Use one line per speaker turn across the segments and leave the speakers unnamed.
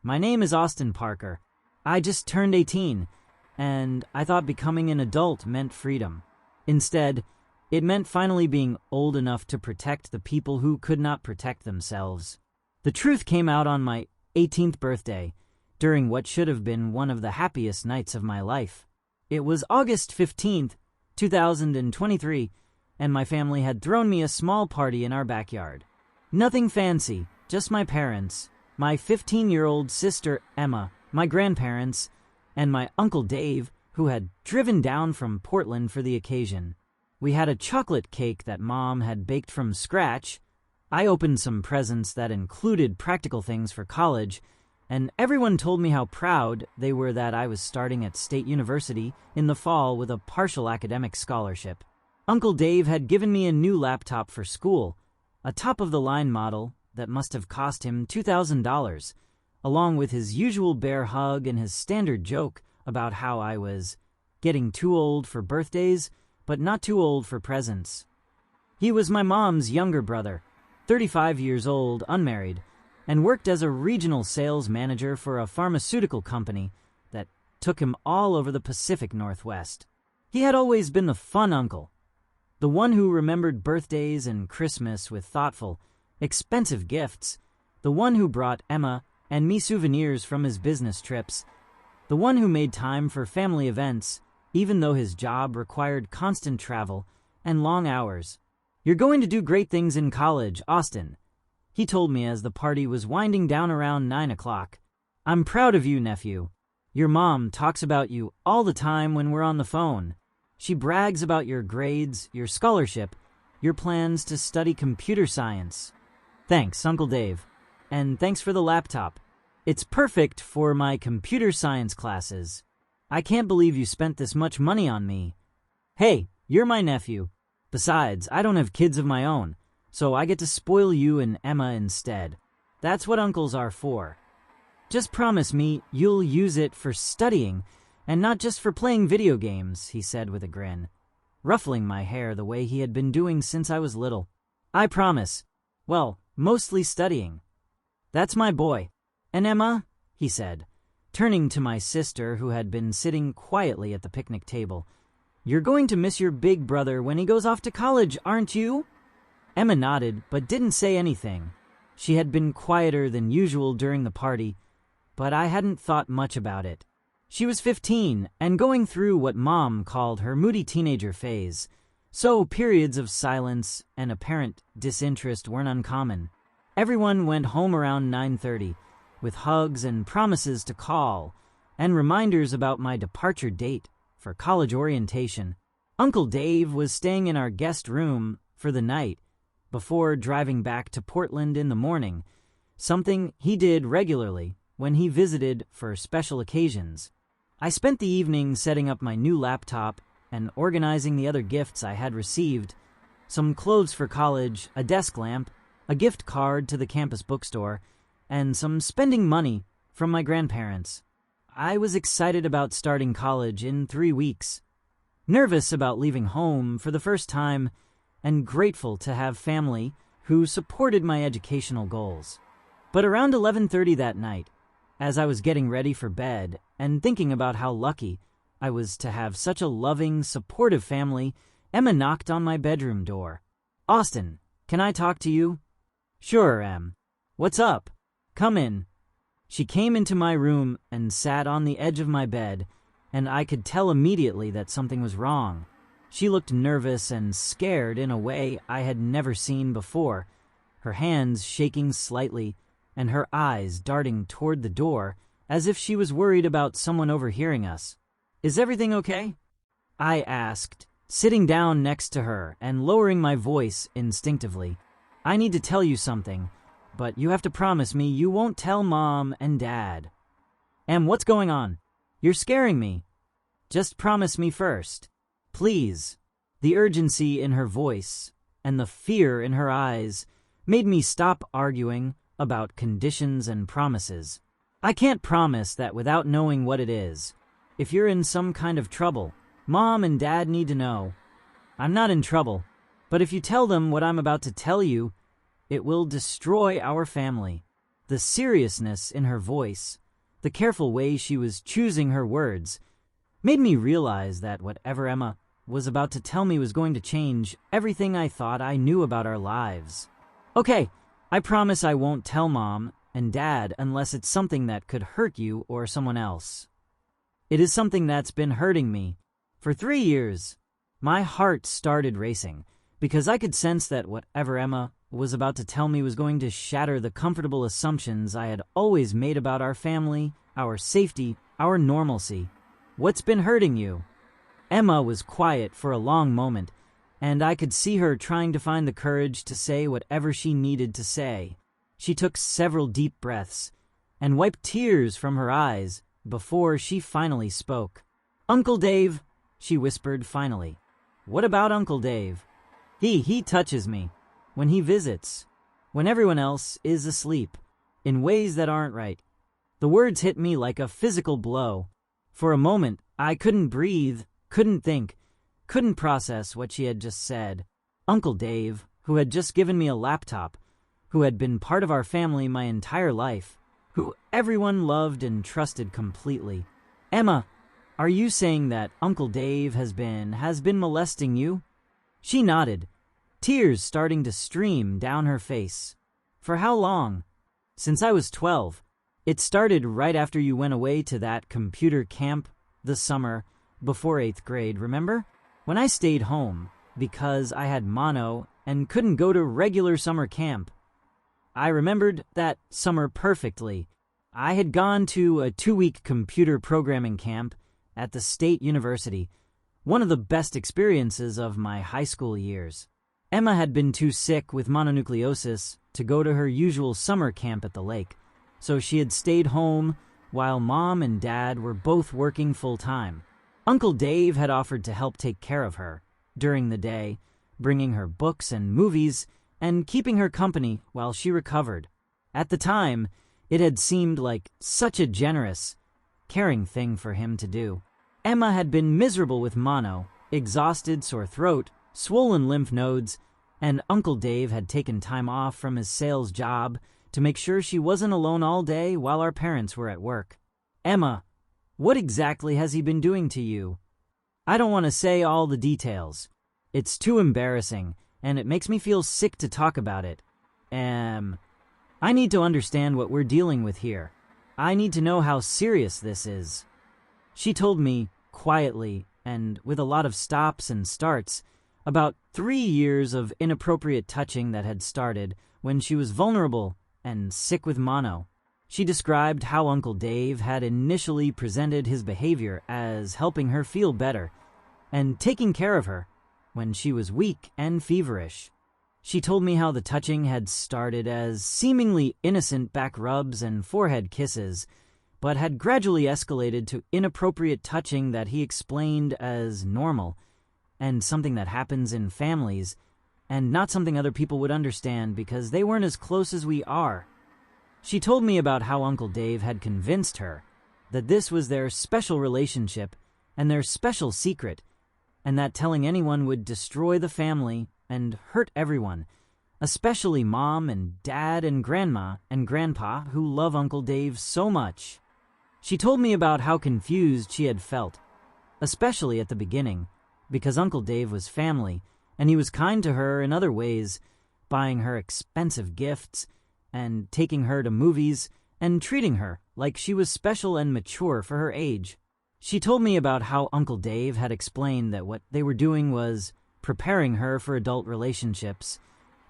My name is Austin Parker. I just turned 18, and I thought becoming an adult meant freedom. Instead, it meant finally being old enough to protect the people who could not protect themselves. The truth came out on my 18th birthday, during what should have been one of the happiest nights of my life. It was August 15th, 2023, and my family had thrown me a small party in our backyard. Nothing fancy, just my parents, my 15-year-old sister Emma, my grandparents, and my Uncle Dave, who had driven down from Portland for the occasion. We had a chocolate cake that Mom had baked from scratch. I opened some presents that included practical things for college, and everyone told me how proud they were that I was starting at State University in the fall with a partial academic scholarship. Uncle Dave had given me a new laptop for school, a top-of-the-line model that must have cost him $2,000, along with his usual bear hug and his standard joke about how I was getting too old for birthdays, but not too old for presents. He was my mom's younger brother, 35 years old, unmarried, and worked as a regional sales manager for a pharmaceutical company that took him all over the Pacific Northwest. He had always been the fun uncle, the one who remembered birthdays and Christmas with thoughtful, expensive gifts, the one who brought Emma and me souvenirs from his business trips, the one who made time for family events, even though his job required constant travel and long hours. "You're going to do great things in college, Austin," he told me as the party was winding down around 9 o'clock. "I'm proud of you, nephew. Your mom talks about you all the time when we're on the phone. She brags about your grades, your scholarship, your plans to study computer science. Thanks, Uncle Dave. And thanks for the laptop. It's perfect for my computer science classes. I can't believe you spent this much money on me. Hey, you're my nephew. Besides, I don't have kids of my own, so I get to spoil you and Emma instead. That's what uncles are for. Just promise me you'll use it for studying and not just for playing video games," he said with a grin, ruffling my hair the way he had been doing since I was little. "I promise. Well, mostly studying. That's my boy. And Emma," he said, turning to my sister who had been sitting quietly at the picnic table, "you're going to miss your big brother when he goes off to college, aren't you?" Emma nodded, but didn't say anything. She had been quieter than usual during the party, but I hadn't thought much about it. She was 15 and going through what Mom called her moody teenager phase, so periods of silence and apparent disinterest weren't uncommon. Everyone went home around 9:30, with hugs and promises to call, and reminders about my departure date for college orientation. Uncle Dave was staying in our guest room for the night before driving back to Portland in the morning, something he did regularly when he visited for special occasions. I spent the evening setting up my new laptop and organizing the other gifts I had received, some clothes for college, a desk lamp, a gift card to the campus bookstore, and some spending money from my grandparents. I was excited about starting college in 3 weeks, nervous about leaving home for the first time, and grateful to have family who supported my educational goals. But around 11:30 that night, as I was getting ready for bed and thinking about how lucky I was to have such a loving, supportive family, Emma knocked on my bedroom door. "Austin, can I talk to you?" "Sure, Em. What's up? Come in." She came into my room and sat on the edge of my bed, and I could tell immediately that something was wrong. She looked nervous and scared in a way I had never seen before, her hands shaking slightly and her eyes darting toward the door as if she was worried about someone overhearing us. "Is everything okay?" I asked, sitting down next to her and lowering my voice instinctively. "I need to tell you something, but you have to promise me you won't tell Mom and Dad." "Em, what's going on? You're scaring me. Just promise me first. Please." The urgency in her voice and the fear in her eyes made me stop arguing about conditions and promises. "I can't promise that without knowing what it is. If you're in some kind of trouble, Mom and Dad need to know. I'm not in trouble, but if you tell them what I'm about to tell you, it will destroy our family." The seriousness in her voice, the careful way she was choosing her words, made me realize that whatever Emma was about to tell me was going to change everything I thought I knew about our lives. Okay, I promise I won't tell Mom and Dad unless it's something that could hurt you or someone else. It is something that's been hurting me. For 3 years, my heart started racing because I could sense that whatever Emma was about to tell me was going to shatter the comfortable assumptions I had always made about our family, our safety, our normalcy. What's been hurting you? Emma was quiet for a long moment, and I could see her trying to find the courage to say whatever she needed to say. She took several deep breaths and wiped tears from her eyes before she finally spoke. "Uncle Dave," she whispered finally. "What about Uncle Dave? He touches me when he visits, when everyone else is asleep, in ways that aren't right." The words hit me like a physical blow. For a moment, I couldn't breathe, couldn't think, couldn't process what she had just said. Uncle Dave, who had just given me a laptop, who had been part of our family my entire life, who everyone loved and trusted completely. "Emma, are you saying that Uncle Dave has been molesting you?" She nodded, tears starting to stream down her face. "For how long?" "Since I was 12. It started right after you went away to that computer camp the summer before 8th grade, remember? When I stayed home because I had mono and couldn't go to regular summer camp. I remembered that summer perfectly. I had gone to a 2-week computer programming camp at the State University, one of the best experiences of my high school years. Emma had been too sick with mononucleosis to go to her usual summer camp at the lake, so she had stayed home while Mom and Dad were both working full-time. Uncle Dave had offered to help take care of her during the day, bringing her books and movies and keeping her company while she recovered. At the time, it had seemed like such a generous, caring thing for him to do. Emma had been miserable with mono, exhausted, sore throat, swollen lymph nodes, and Uncle Dave had taken time off from his sales job to make sure she wasn't alone all day while our parents were at work. "Emma, what exactly has he been doing to you?" "I don't want to say all the details. It's too embarrassing, and it makes me feel sick to talk about it. I need to understand what we're dealing with here. I need to know how serious this is." She told me, quietly and with a lot of stops and starts, about 3 years of inappropriate touching that had started when she was vulnerable and sick with mono. She described how Uncle Dave had initially presented his behavior as helping her feel better and taking care of her when she was weak and feverish. She told me how the touching had started as seemingly innocent back rubs and forehead kisses, but had gradually escalated to inappropriate touching that he explained as normal and something that happens in families and not something other people would understand because they weren't as close as we are. She told me about how Uncle Dave had convinced her that this was their special relationship and their special secret, and that telling anyone would destroy the family and hurt everyone, especially Mom and Dad and Grandma and Grandpa who love Uncle Dave so much. She told me about how confused she had felt, especially at the beginning, because Uncle Dave was family, and he was kind to her in other ways, buying her expensive gifts and taking her to movies and treating her like she was special and mature for her age. She told me about how Uncle Dave had explained that what they were doing was preparing her for adult relationships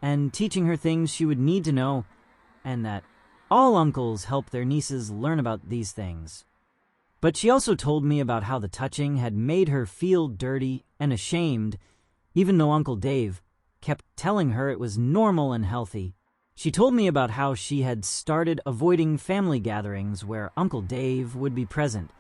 and teaching her things she would need to know, and that all uncles help their nieces learn about these things. But she also told me about how the touching had made her feel dirty and ashamed, even though Uncle Dave kept telling her it was normal and healthy. She told me about how she had started avoiding family gatherings where Uncle Dave would be present,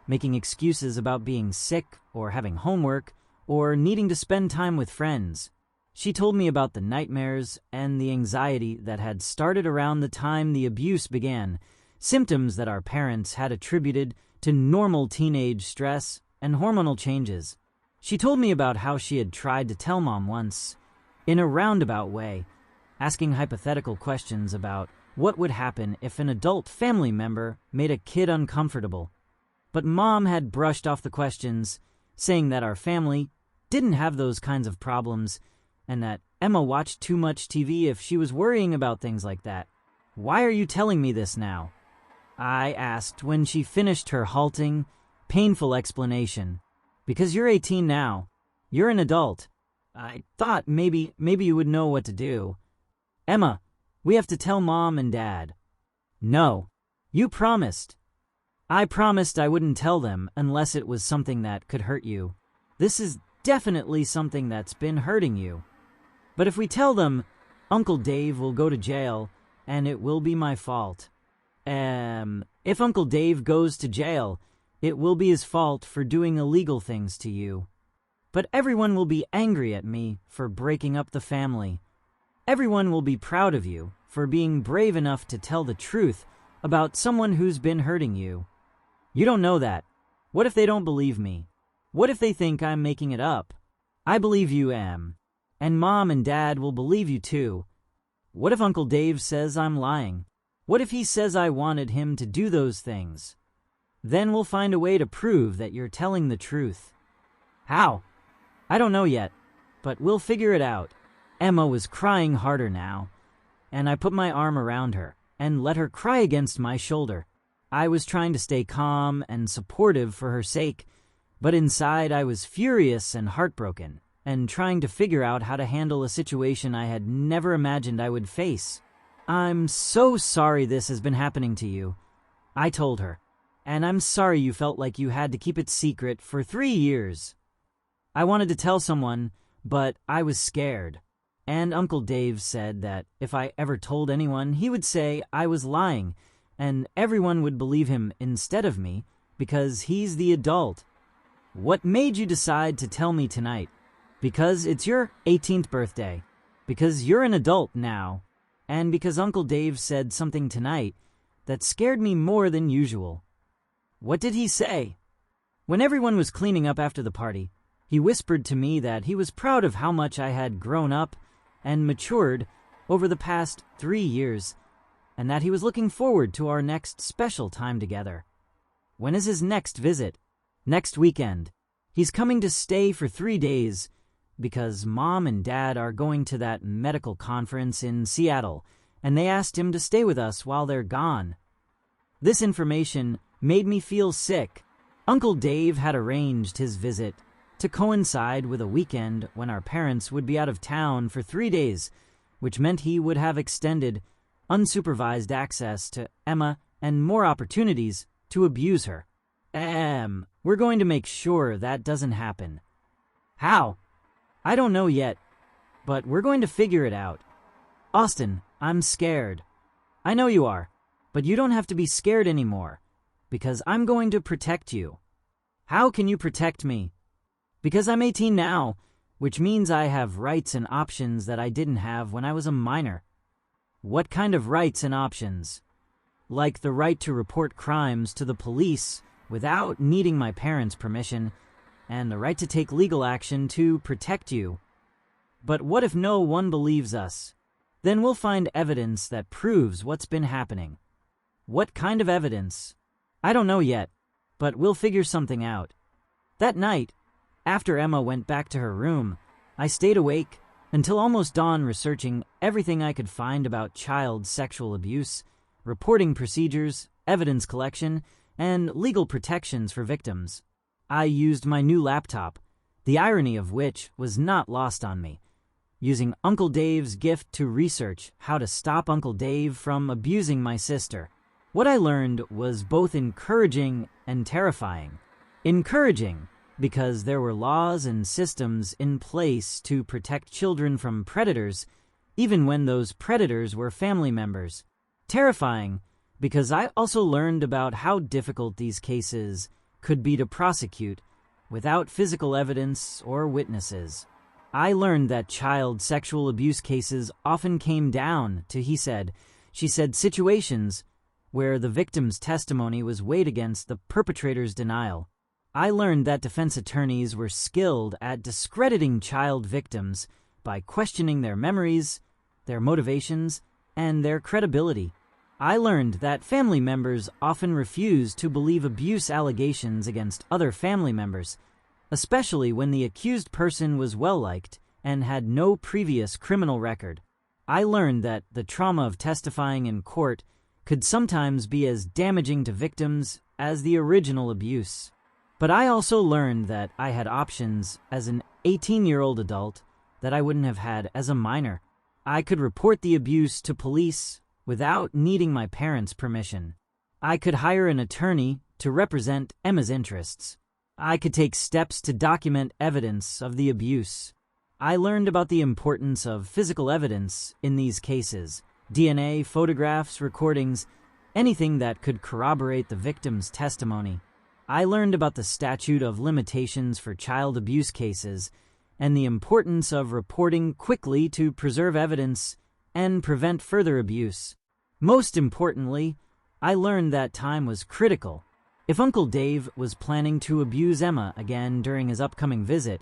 making excuses about being sick or having homework or needing to spend time with friends. She told me about the nightmares and the anxiety that had started around the time the abuse began, symptoms that our parents had attributed to normal teenage stress and hormonal changes. She told me about how she had tried to tell Mom once, in a roundabout way, asking hypothetical questions about What would happen if an adult family member made a kid uncomfortable? But Mom had brushed off the questions, saying that our family didn't have those kinds of problems and that Emma watched too much TV if she was worrying about things like that. "Why are you telling me this now?" I asked when she finished her halting, painful explanation. "Because you're 18 now. You're an adult. I thought maybe you would know what to do." "Emma, we have to tell Mom and Dad." "No, you promised." "I promised I wouldn't tell them unless it was something that could hurt you. This is definitely something that's been hurting you. But if we tell them, Uncle Dave will go to jail and it will be my fault. If Uncle Dave goes to jail, it will be his fault for doing illegal things to you. But everyone will be angry at me for breaking up the family. Everyone will be proud of you for being brave enough to tell the truth about someone who's been hurting you. You don't know that. What if they don't believe me? What if they think I'm making it up? I believe you am. And Mom and Dad will believe you too. What if Uncle Dave says I'm lying? What if he says I wanted him to do those things? Then we'll find a way to prove that you're telling the truth." "How?" "I don't know yet, but we'll figure it out." Emma was crying harder now, and I put my arm around her and let her cry against my shoulder. I was trying to stay calm and supportive for her sake, but inside I was furious and heartbroken and trying to figure out how to handle a situation I had never imagined I would face. "I'm so sorry this has been happening to you," I told her, "and I'm sorry you felt like you had to keep it secret for 3 years. I wanted to tell someone, but I was scared. And Uncle Dave said that if I ever told anyone, he would say I was lying, and everyone would believe him instead of me because he's the adult." "What made you decide to tell me tonight?" "Because it's your 18th birthday, because you're an adult now, and because Uncle Dave said something tonight that scared me more than usual." "What did he say?" "When everyone was cleaning up after the party, he whispered to me that he was proud of how much I had grown up and matured over the past 3 years, and that he was looking forward to our next special time together." "When is his next visit?" "Next weekend. He's coming to stay for 3 days because Mom and Dad are going to that medical conference in Seattle, and they asked him to stay with us while they're gone." This information made me feel sick. Uncle Dave had arranged his visit to coincide with a weekend when our parents would be out of town for 3 days, which meant he would have extended, unsupervised access to Emma and more opportunities to abuse her. We're going to make sure that doesn't happen." "How?" "I don't know yet, but we're going to figure it out." "Austin, I'm scared." "I know you are, but you don't have to be scared anymore, because I'm going to protect you." "How can you protect me?" "Because I'm 18 now, which means I have rights and options that I didn't have when I was a minor." "What kind of rights and options?" "Like the right to report crimes to the police without needing my parents' permission, and the right to take legal action to protect you." "But what if no one believes us? Then we'll find evidence that proves what's been happening." "What kind of evidence?" "I don't know yet, but we'll figure something out." That night, after Emma went back to her room, I stayed awake until almost dawn researching everything I could find about child sexual abuse, reporting procedures, evidence collection, and legal protections for victims. I used my new laptop, the irony of which was not lost on me, using Uncle Dave's gift to research how to stop Uncle Dave from abusing my sister. What I learned was both encouraging and terrifying. Encouraging because there were laws and systems in place to protect children from predators, even when those predators were family members. Terrifying because I also learned about how difficult these cases could be to prosecute without physical evidence or witnesses. I learned that child sexual abuse cases often came down to he said, she said situations where the victim's testimony was weighed against the perpetrator's denial. I learned that defense attorneys were skilled at discrediting child victims by questioning their memories, their motivations, and their credibility. I learned that family members often refuse to believe abuse allegations against other family members, especially when the accused person was well-liked and had no previous criminal record. I learned that the trauma of testifying in court could sometimes be as damaging to victims as the original abuse. But I also learned that I had options as an 18-year-old adult that I wouldn't have had as a minor. I could report the abuse to police without needing my parents' permission. I could hire an attorney to represent Emma's interests. I could take steps to document evidence of the abuse. I learned about the importance of physical evidence in these cases: DNA, photographs, recordings, anything that could corroborate the victim's testimony. I learned about the statute of limitations for child abuse cases and the importance of reporting quickly to preserve evidence and prevent further abuse. Most importantly, I learned that time was critical. If Uncle Dave was planning to abuse Emma again during his upcoming visit,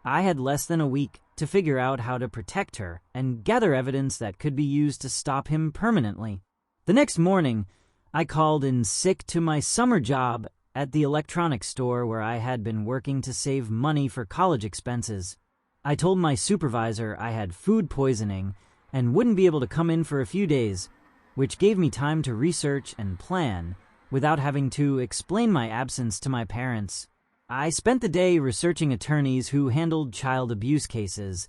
I had less than a week to figure out how to protect her and gather evidence that could be used to stop him permanently. The next morning, I called in sick to my summer job at the electronics store where I had been working to save money for college expenses. I told my supervisor I had food poisoning and wouldn't be able to come in for a few days, which gave me time to research and plan without having to explain my absence to my parents. I spent the day researching attorneys who handled child abuse cases,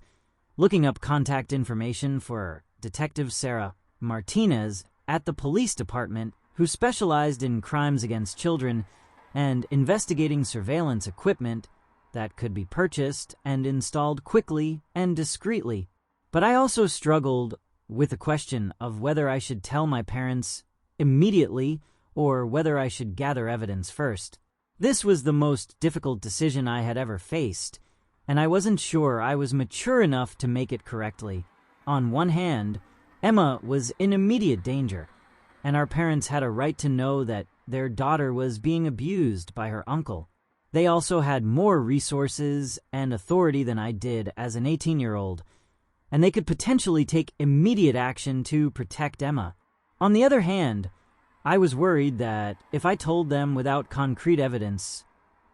looking up contact information for Detective Sarah Martinez at the police department, who specialized in crimes against children, and investigating surveillance equipment that could be purchased and installed quickly and discreetly. But I also struggled with the question of whether I should tell my parents immediately or whether I should gather evidence first. This was the most difficult decision I had ever faced, and I wasn't sure I was mature enough to make it correctly. On one hand, Emma was in immediate danger, and our parents had a right to know that their daughter was being abused by her uncle. They also had more resources and authority than I did as an 18-year-old, and they could potentially take immediate action to protect Emma. On the other hand, I was worried that if I told them without concrete evidence,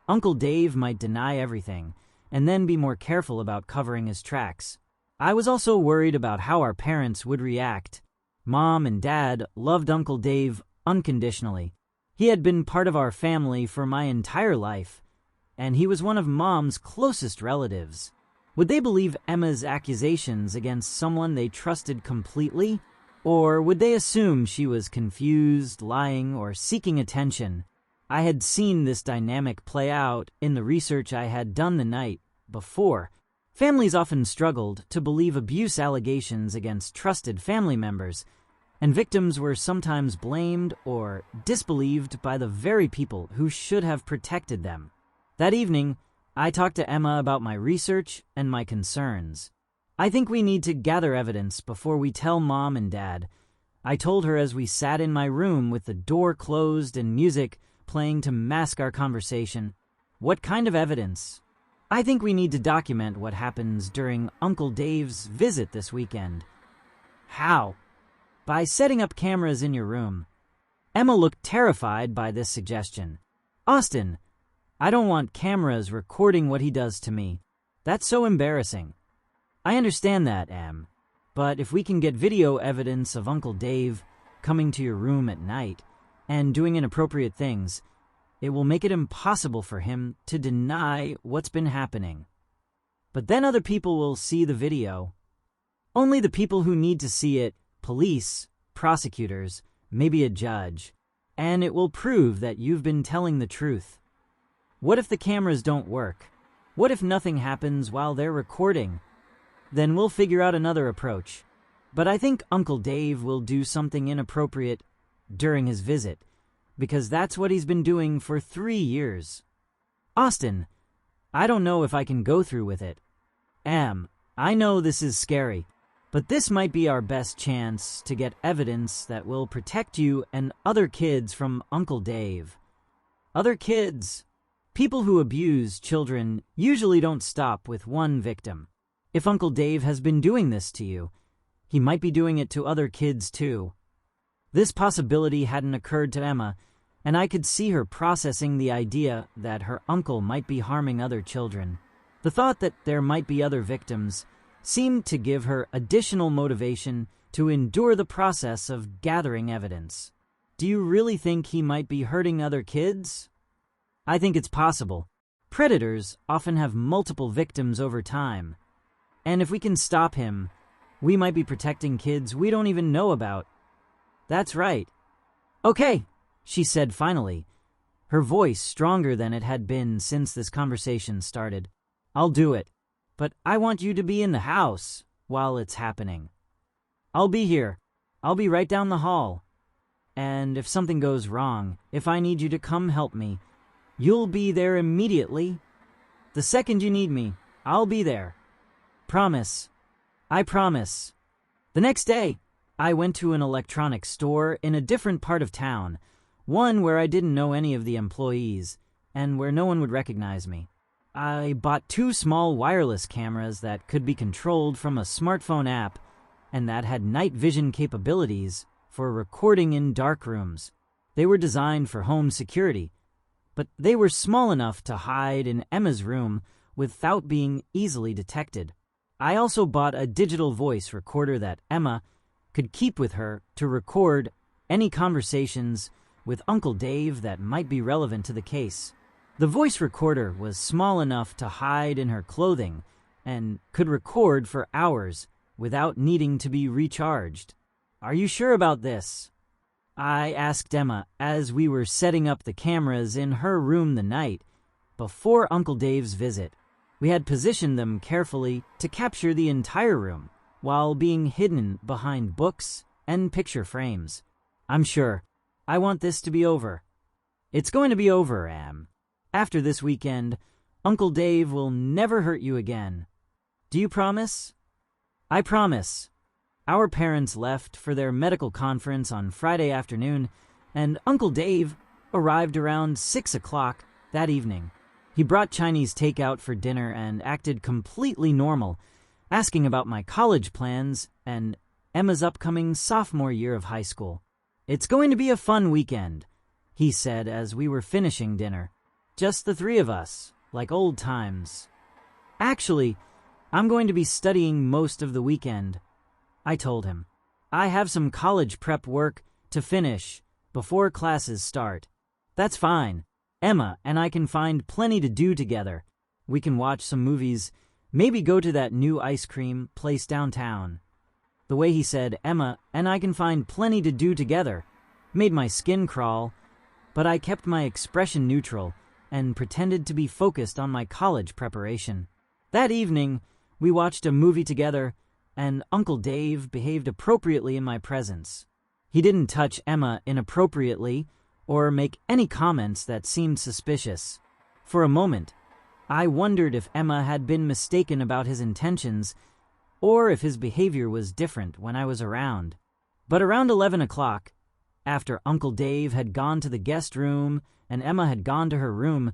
Uncle Dave might deny everything and then be more careful about covering his tracks. I was also worried about how our parents would react. Mom and Dad loved Uncle Dave unconditionally. He had been part of our family for my entire life, and he was one of Mom's closest relatives. Would they believe Emma's accusations against someone they trusted completely? Or would they assume she was confused, lying, or seeking attention? I had seen this dynamic play out in the research I had done the night before. Families often struggled to believe abuse allegations against trusted family members, and victims were sometimes blamed or disbelieved by the very people who should have protected them. That evening, I talked to Emma about my research and my concerns. I think we need to gather evidence before we tell Mom and Dad. I told her as we sat in my room with the door closed and music playing to mask our conversation. What kind of evidence? I think we need to document what happens during Uncle Dave's visit this weekend. How? By setting up cameras in your room. Emma looked terrified by this suggestion. Austin, I don't want cameras recording what he does to me. That's so embarrassing. I understand that, Em, but if we can get video evidence of Uncle Dave coming to your room at night and doing inappropriate things, it will make it impossible for him to deny what's been happening. But then other people will see the video. Only the people who need to see it: police, prosecutors, maybe a judge. And it will prove that you've been telling the truth. What if the cameras don't work? What if nothing happens while they're recording? Then we'll figure out another approach. But I think Uncle Dave will do something inappropriate during his visit, because that's what he's been doing for 3 years. Austin, I don't know if I can go through with it. Em, I know this is scary, but this might be our best chance to get evidence that will protect you and other kids from Uncle Dave. Other kids. People who abuse children usually don't stop with one victim. If Uncle Dave has been doing this to you, he might be doing it to other kids too. This possibility hadn't occurred to Emma, and I could see her processing the idea that her uncle might be harming other children. The thought that there might be other victims seemed to give her additional motivation to endure the process of gathering evidence. Do you really think he might be hurting other kids? I think it's possible. Predators often have multiple victims over time. And if we can stop him, we might be protecting kids we don't even know about. That's right. Okay, she said finally, her voice stronger than it had been since this conversation started. I'll do it, but I want you to be in the house while it's happening. I'll be here. I'll be right down the hall. And if something goes wrong, if I need you to come help me, you'll be there immediately. The second you need me, I'll be there. Promise. I promise. The next day, I went to an electronics store in a different part of town, one where I didn't know any of the employees, and where no one would recognize me. I bought 2 small wireless cameras that could be controlled from a smartphone app and that had night vision capabilities for recording in dark rooms. They were designed for home security, but they were small enough to hide in Emma's room without being easily detected. I also bought a digital voice recorder that Emma could keep with her to record any conversations with Uncle Dave that might be relevant to the case. The voice recorder was small enough to hide in her clothing and could record for hours without needing to be recharged. Are you sure about this? I asked Emma as we were setting up the cameras in her room the night before Uncle Dave's visit. We had positioned them carefully to capture the entire room while being hidden behind books and picture frames. I'm sure. I want this to be over. It's going to be over, Em. After this weekend, Uncle Dave will never hurt you again. Do you promise? I promise. Our parents left for their medical conference on Friday afternoon, and Uncle Dave arrived around 6 o'clock that evening. He brought Chinese takeout for dinner and acted completely normal, asking about my college plans and Emma's upcoming sophomore year of high school. It's going to be a fun weekend, he said as we were finishing dinner. Just the 3 of us, like old times. Actually, I'm going to be studying most of the weekend, I told him. I have some college prep work to finish before classes start. That's fine. Emma and I can find plenty to do together. We can watch some movies, maybe go to that new ice cream place downtown. The way he said, Emma and I can find plenty to do together, made my skin crawl, but I kept my expression neutral and pretended to be focused on my college preparation. That evening, we watched a movie together, and Uncle Dave behaved appropriately in my presence. He didn't touch Emma inappropriately or make any comments that seemed suspicious. For a moment, I wondered if Emma had been mistaken about his intentions or if his behavior was different when I was around. But around 11 o'clock, after Uncle Dave had gone to the guest room and Emma had gone to her room,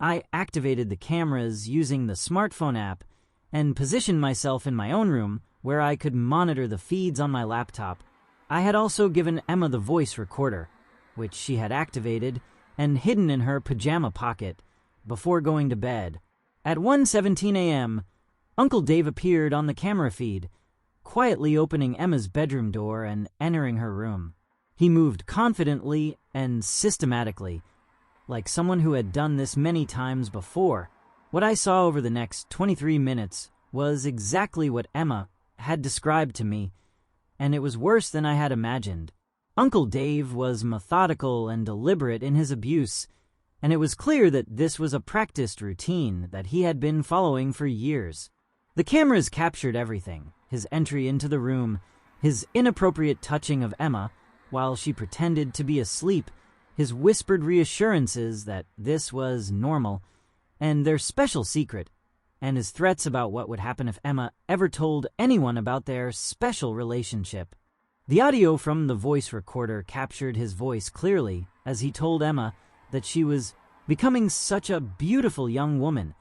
I activated the cameras using the smartphone app and positioned myself in my own room where I could monitor the feeds on my laptop. I had also given Emma the voice recorder, which she had activated and hidden in her pajama pocket before going to bed. At 1:17 a.m., Uncle Dave appeared on the camera feed, quietly opening Emma's bedroom door and entering her room. He moved confidently and systematically, like someone who had done this many times before. What I saw over the next 23 minutes was exactly what Emma had described to me, and it was worse than I had imagined. Uncle Dave was methodical and deliberate in his abuse, and it was clear that this was a practiced routine that he had been following for years. The cameras captured everything: his entry into the room, his inappropriate touching of Emma while she pretended to be asleep, his whispered reassurances that this was normal, and their special secret, and his threats about what would happen if Emma ever told anyone about their special relationship. The audio from the voice recorder captured his voice clearly as he told Emma that she was becoming such a beautiful young woman,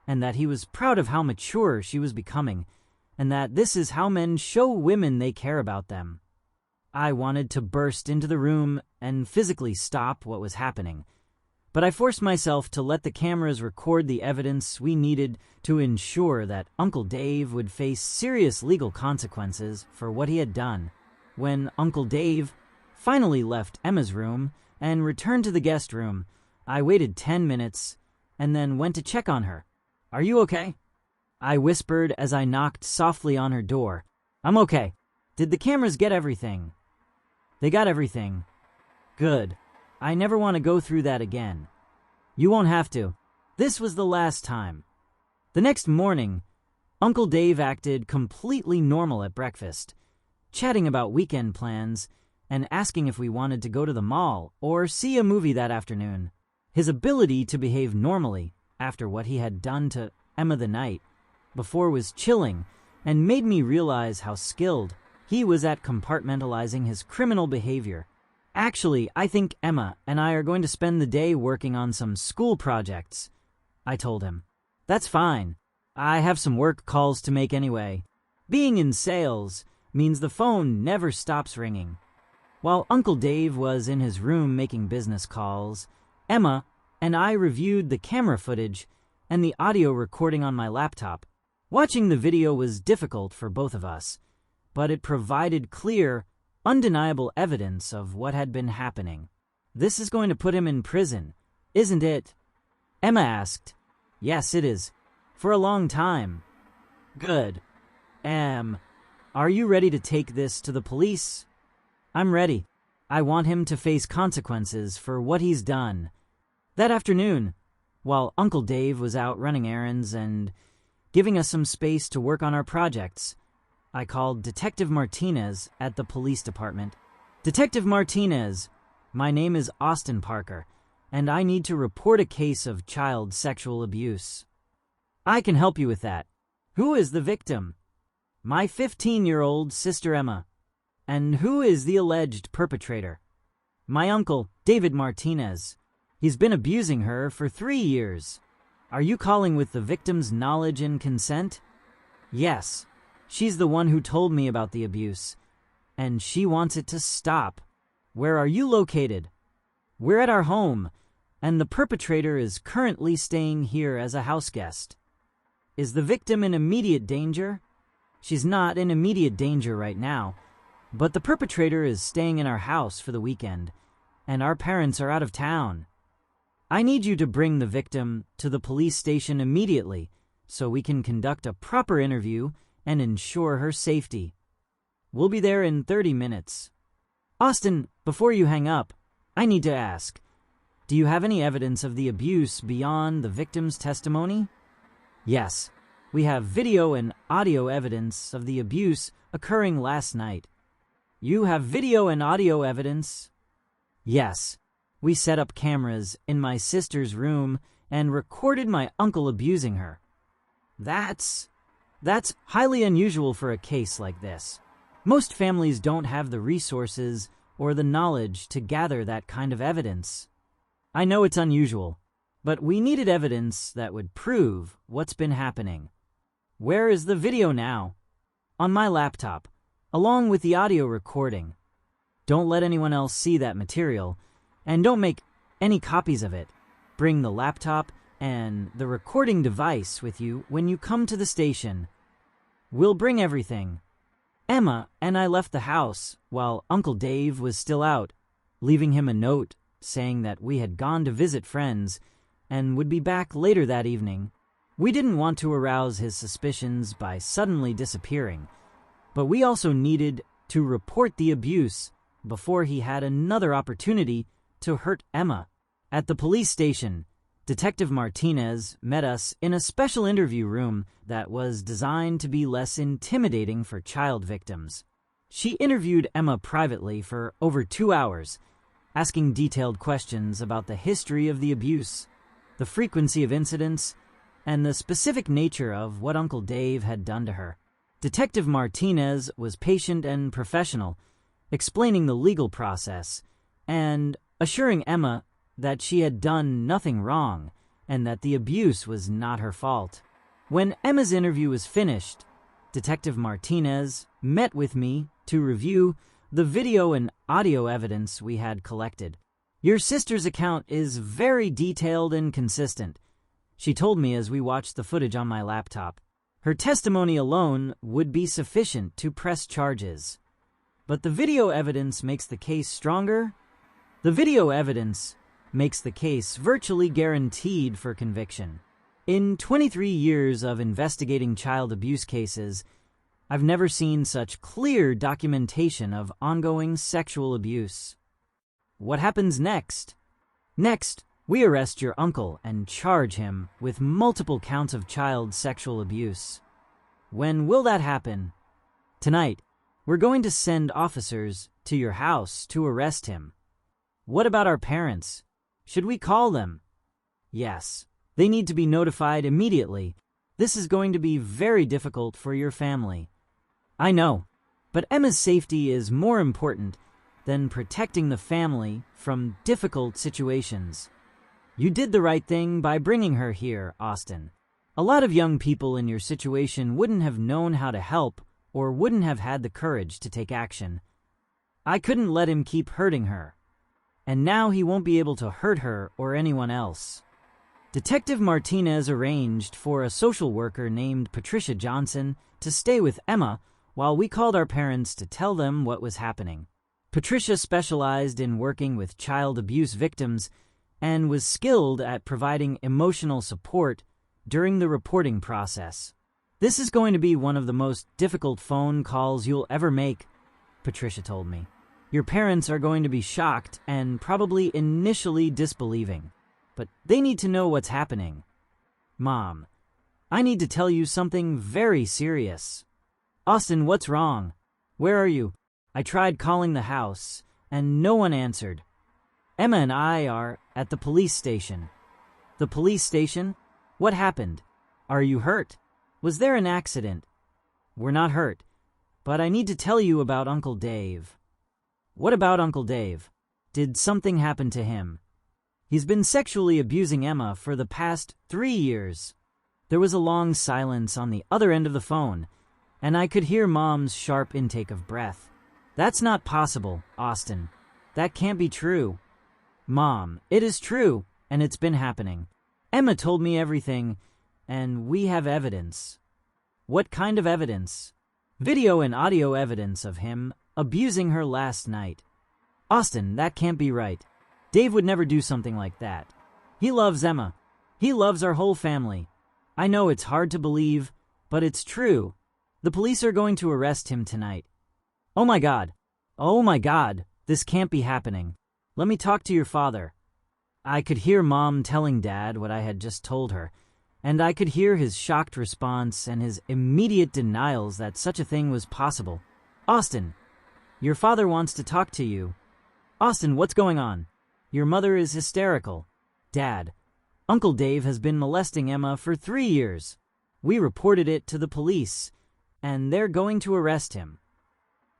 and that he was proud of how mature she was becoming, and that this is how men show women they care about them. I wanted to burst into the room and physically stop what was happening, but I forced myself to let the cameras record the evidence we needed to ensure that Uncle Dave would face serious legal consequences for what he had done. When Uncle Dave finally left Emma's room and returned to the guest room, I waited 10 minutes and then went to check on her. "Are you okay?" I whispered as I knocked softly on her door. "I'm okay. Did the cameras get everything?" "They got everything." "Good. I never want to go through that again." "You won't have to. This was the last time." The next morning, Uncle Dave acted completely normal at breakfast, chatting about weekend plans and asking if we wanted to go to the mall or see a movie that afternoon. His ability to behave normally after what he had done to Emma the night before was chilling and made me realize how skilled he was at compartmentalizing his criminal behavior. "Actually, I think Emma and I are going to spend the day working on some school projects," I told him. "That's fine. I have some work calls to make anyway." Being in sales means the phone never stops ringing. While Uncle Dave was in his room making business calls, Emma and I reviewed the camera footage and the audio recording on my laptop. Watching the video was difficult for both of us, but it provided clear, undeniable evidence of what had been happening. "This is going to put him in prison, isn't it?" Emma asked. "Yes, it is. For a long time." "Good. Are you ready to take this to the police?" "I'm ready. I want him to face consequences for what he's done." That afternoon, while Uncle Dave was out running errands and giving us some space to work on our projects, I called Detective Martinez at the police department. "Detective Martinez, my name is Austin Parker, and I need to report a case of child sexual abuse." "I can help you with that. Who is the victim?" "My 15-year-old sister Emma." "And who is the alleged perpetrator?" "My uncle, David Martinez. He's been abusing her for 3 years." "Are you calling with the victim's knowledge and consent?" "Yes. She's the one who told me about the abuse, and she wants it to stop." "Where are you located?" "We're at our home, and the perpetrator is currently staying here as a house guest." "Is the victim in immediate danger?" "She's not in immediate danger right now, but the perpetrator is staying in our house for the weekend, and our parents are out of town." "I need you to bring the victim to the police station immediately so we can conduct a proper interview and ensure her safety." "We'll be there in 30 minutes. "Austin, before you hang up, I need to ask, do you have any evidence of the abuse beyond the victim's testimony?" "Yes. We have video and audio evidence of the abuse occurring last night." "You have video and audio evidence?" "Yes. We set up cameras in my sister's room and recorded my uncle abusing her." That's highly unusual for a case like this. Most families don't have the resources or the knowledge to gather that kind of evidence." "I know it's unusual, but we needed evidence that would prove what's been happening." "Where is the video now?" "On my laptop, along with the audio recording." "Don't let anyone else see that material, and don't make any copies of it. Bring the laptop and the recording device with you when you come to the station." "We'll bring everything." Emma and I left the house while Uncle Dave was still out, leaving him a note saying that we had gone to visit friends and would be back later that evening. We didn't want to arouse his suspicions by suddenly disappearing, but we also needed to report the abuse before he had another opportunity to hurt Emma. At the police station, Detective Martinez met us in a special interview room that was designed to be less intimidating for child victims. She interviewed Emma privately for over 2 hours, asking detailed questions about the history of the abuse, the frequency of incidents, and the specific nature of what Uncle Dave had done to her. Detective Martinez was patient and professional, explaining the legal process and assuring Emma that she had done nothing wrong and that the abuse was not her fault. When Emma's interview was finished, Detective Martinez met with me to review the video and audio evidence we had collected. Your sister's account is very detailed and consistent, she told me as we watched the footage on my laptop. Her testimony alone would be sufficient to press charges. But the video evidence makes the case stronger. The video evidence makes the case virtually guaranteed for conviction. In 23 years of investigating child abuse cases, I've never seen such clear documentation of ongoing sexual abuse. What happens next? Next, we arrest your uncle and charge him with multiple counts of child sexual abuse. When will that happen? Tonight, we're going to send officers to your house to arrest him. What about our parents? Should we call them? Yes, they need to be notified immediately. This is going to be very difficult for your family. I know, but Emma's safety is more important than protecting the family from difficult situations. You did the right thing by bringing her here, Austin. A lot of young people in your situation wouldn't have known how to help or wouldn't have had the courage to take action. I couldn't let him keep hurting her. And now he won't be able to hurt her or anyone else. Detective Martinez arranged for a social worker named Patricia Johnson to stay with Emma while we called our parents to tell them what was happening. Patricia specialized in working with child abuse victims and was skilled at providing emotional support during the reporting process. This is going to be one of the most difficult phone calls you'll ever make, Patricia told me. Your parents are going to be shocked and probably initially disbelieving, but they need to know what's happening. Mom, I need to tell you something very serious. Austin, what's wrong? Where are you? I tried calling the house, and no one answered. Emma and I are at the police station. The police station? What happened? Are you hurt? Was there an accident? We're not hurt, but I need to tell you about Uncle Dave. What about Uncle Dave? Did something happen to him? He's been sexually abusing Emma for the past 3 years. There was a long silence on the other end of the phone, and I could hear Mom's sharp intake of breath. That's not possible, Austin. That can't be true. Mom, it is true, and it's been happening. Emma told me everything, and we have evidence. What kind of evidence? Video and audio evidence of him abusing her last night. Austin, that can't be right. Dave would never do something like that. He loves Emma. He loves our whole family. I know it's hard to believe, but it's true. The police are going to arrest him tonight. Oh my God. Oh my God. This can't be happening. Let me talk to your father. I could hear Mom telling Dad what I had just told her, and I could hear his shocked response and his immediate denials that such a thing was possible. Austin, your father wants to talk to you. Austin, what's going on? Your mother is hysterical. Dad, Uncle Dave has been molesting Emma for 3 years. We reported it to the police, and they're going to arrest him.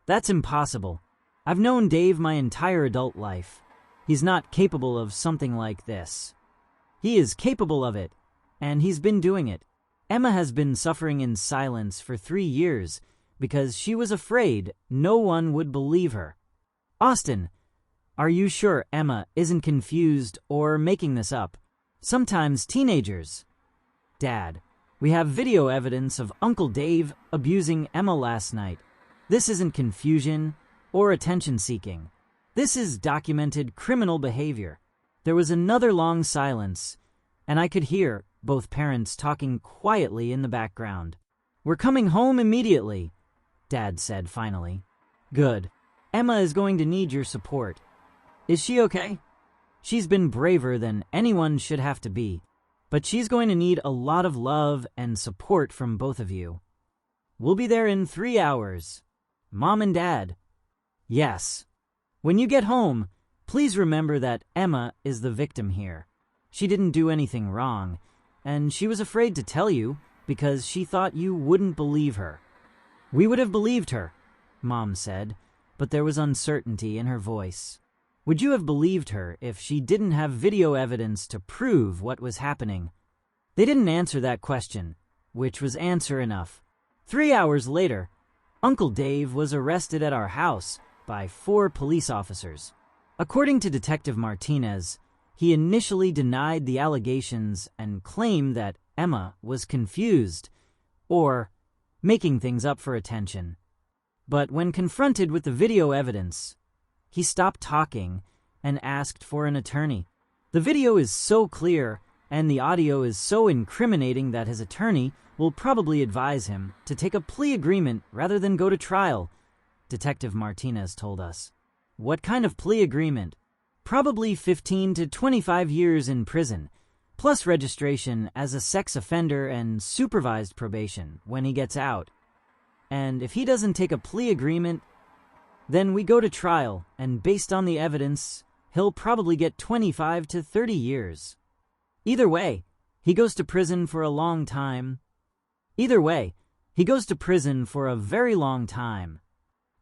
That's impossible. I've known Dave my entire adult life. He's not capable of something like this. He is capable of it, and he's been doing it. Emma has been suffering in silence for 3 years because she was afraid no one would believe her. Austin, are you sure Emma isn't confused or making this up? Sometimes teenagers. Dad, we have video evidence of Uncle Dave abusing Emma last night. This isn't confusion or attention-seeking. This is documented criminal behavior. There was another long silence, and I could hear both parents talking quietly in the background. We're coming home immediately, Dad said finally. Good. Emma is going to need your support. Is she okay? She's been braver than anyone should have to be, but she's going to need a lot of love and support from both of you. We'll be there in 3 hours. Mom and Dad. Yes. When you get home, please remember that Emma is the victim here. She didn't do anything wrong, and she was afraid to tell you because she thought you wouldn't believe her. We would have believed her, Mom said, but there was uncertainty in her voice. Would you have believed her if she didn't have video evidence to prove what was happening? They didn't answer that question, which was answer enough. 3 hours later, Uncle Dave was arrested at our house, by 4 police officers. According to Detective Martinez, he initially denied the allegations and claimed that Emma was confused or making things up for attention. But when confronted with the video evidence, he stopped talking and asked for an attorney. The video is so clear and the audio is so incriminating that his attorney will probably advise him to take a plea agreement rather than go to trial, Detective Martinez told us. What kind of plea agreement? Probably 15 to 25 years in prison, plus registration as a sex offender and supervised probation when he gets out. And if he doesn't take a plea agreement, then we go to trial, and based on the evidence, he'll probably get 25 to 30 years. Either way, he goes to prison for a long time. Either way, he goes to prison for a very long time.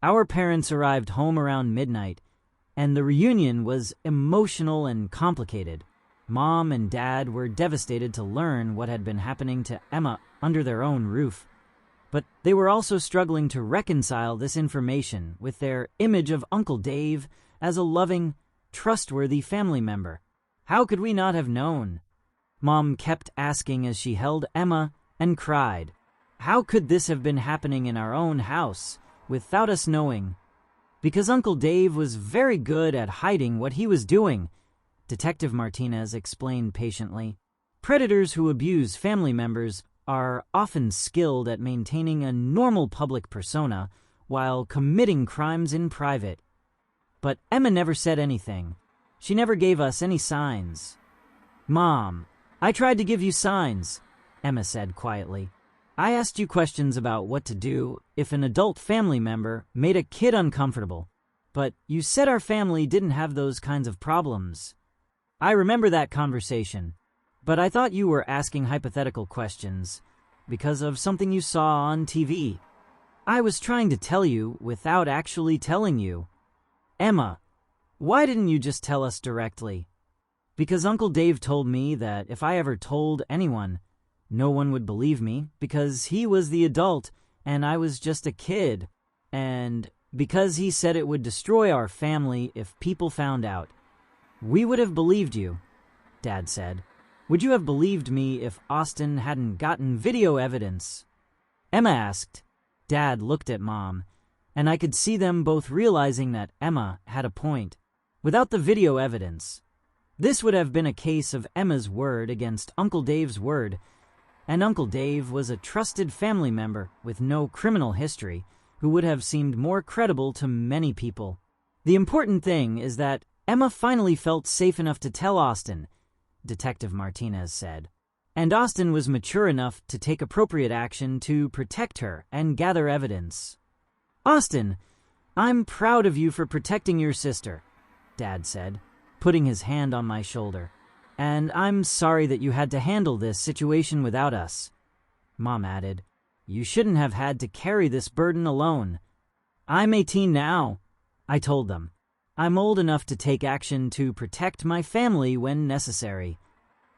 Our parents arrived home around midnight, and the reunion was emotional and complicated. Mom and Dad were devastated to learn what had been happening to Emma under their own roof. But they were also struggling to reconcile this information with their image of Uncle Dave as a loving, trustworthy family member. How could we not have known? Mom kept asking as she held Emma and cried. How could this have been happening in our own house without us knowing? Because Uncle Dave was very good at hiding what he was doing, Detective Martinez explained patiently. Predators who abuse family members are often skilled at maintaining a normal public persona while committing crimes in private. But Emma never said anything. She never gave us any signs. Mom, I tried to give you signs, Emma said quietly. I asked you questions about what to do if an adult family member made a kid uncomfortable, but you said our family didn't have those kinds of problems. I remember that conversation, but I thought you were asking hypothetical questions because of something you saw on TV. I was trying to tell you without actually telling you. Emma, why didn't you just tell us directly? Because Uncle Dave told me that if I ever told anyone, no one would believe me because he was the adult and I was just a kid, and because he said it would destroy our family if people found out. We would have believed you, Dad said. Would you have believed me if Austin hadn't gotten video evidence? Emma asked. Dad looked at Mom, and I could see them both realizing that Emma had a point. Without the video evidence, this would have been a case of Emma's word against Uncle Dave's word, and Uncle Dave was a trusted family member with no criminal history who would have seemed more credible to many people. The important thing is that Emma finally felt safe enough to tell Austin, Detective Martinez said, and Austin was mature enough to take appropriate action to protect her and gather evidence. Austin, I'm proud of you for protecting your sister, Dad said, putting his hand on my shoulder. And I'm sorry that you had to handle this situation without us. Mom added, you shouldn't have had to carry this burden alone. I'm 18 now, I told them. I'm old enough to take action to protect my family when necessary.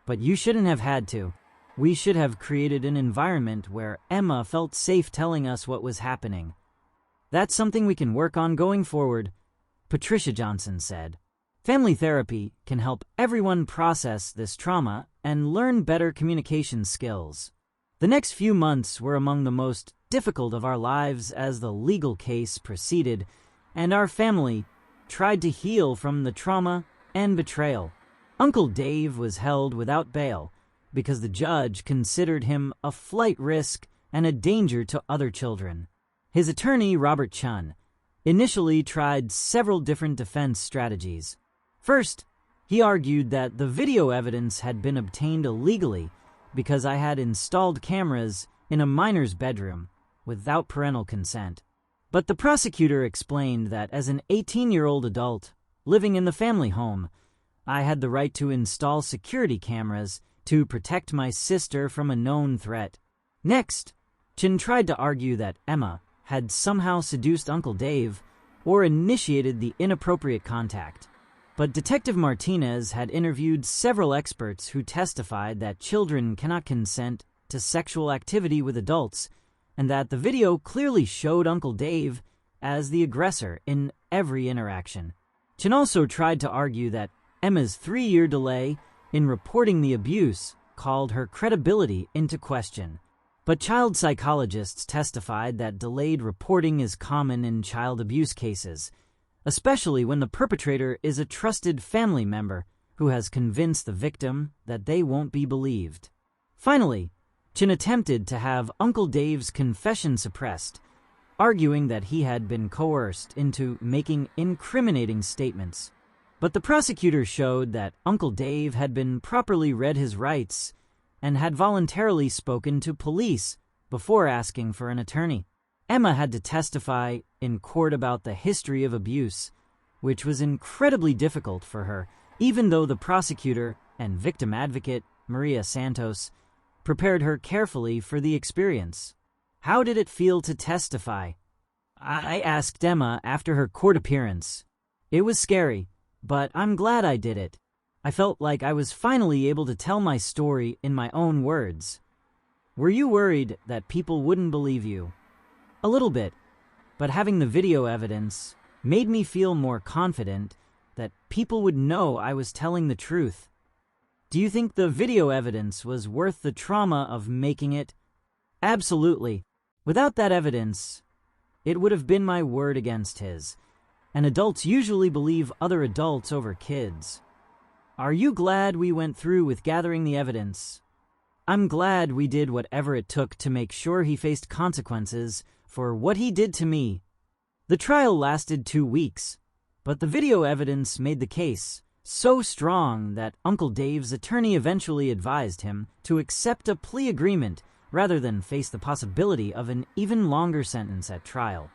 But you shouldn't have had to. We should have created an environment where Emma felt safe telling us what was happening. That's something we can work on going forward, Patricia Johnson said. Family therapy can help everyone process this trauma and learn better communication skills. The next few months were among the most difficult of our lives as the legal case proceeded, and our family tried to heal from the trauma and betrayal. Uncle Dave was held without bail because the judge considered him a flight risk and a danger to other children. His attorney, Robert Chun, initially tried several different defense strategies. First, he argued that the video evidence had been obtained illegally because I had installed cameras in a minor's bedroom without parental consent. But the prosecutor explained that as an 18-year-old adult living in the family home, I had the right to install security cameras to protect my sister from a known threat. Next, Chin tried to argue that Emma had somehow seduced Uncle Dave or initiated the inappropriate contact. But Detective Martinez had interviewed several experts who testified that children cannot consent to sexual activity with adults, and that the video clearly showed Uncle Dave as the aggressor in every interaction. Chen also tried to argue that Emma's 3-year delay in reporting the abuse called her credibility into question. But child psychologists testified that delayed reporting is common in child abuse cases, especially when the perpetrator is a trusted family member who has convinced the victim that they won't be believed. Finally, Chen attempted to have Uncle Dave's confession suppressed, arguing that he had been coerced into making incriminating statements. But the prosecutor showed that Uncle Dave had been properly read his rights and had voluntarily spoken to police before asking for an attorney. Emma had to testify in court about the history of abuse, which was incredibly difficult for her, even though the prosecutor and victim advocate, Maria Santos, prepared her carefully for the experience. How did it feel to testify? I asked Emma after her court appearance. It was scary, but I'm glad I did it. I felt like I was finally able to tell my story in my own words. Were you worried that people wouldn't believe you? A little bit, but having the video evidence made me feel more confident that people would know I was telling the truth. Do you think the video evidence was worth the trauma of making it? Absolutely. Without that evidence, it would have been my word against his, and adults usually believe other adults over kids. Are you glad we went through with gathering the evidence? I'm glad we did whatever it took to make sure he faced consequences for what he did to me. The trial lasted 2 weeks, but the video evidence made the case so strong that Uncle Dave's attorney eventually advised him to accept a plea agreement rather than face the possibility of an even longer sentence at trial.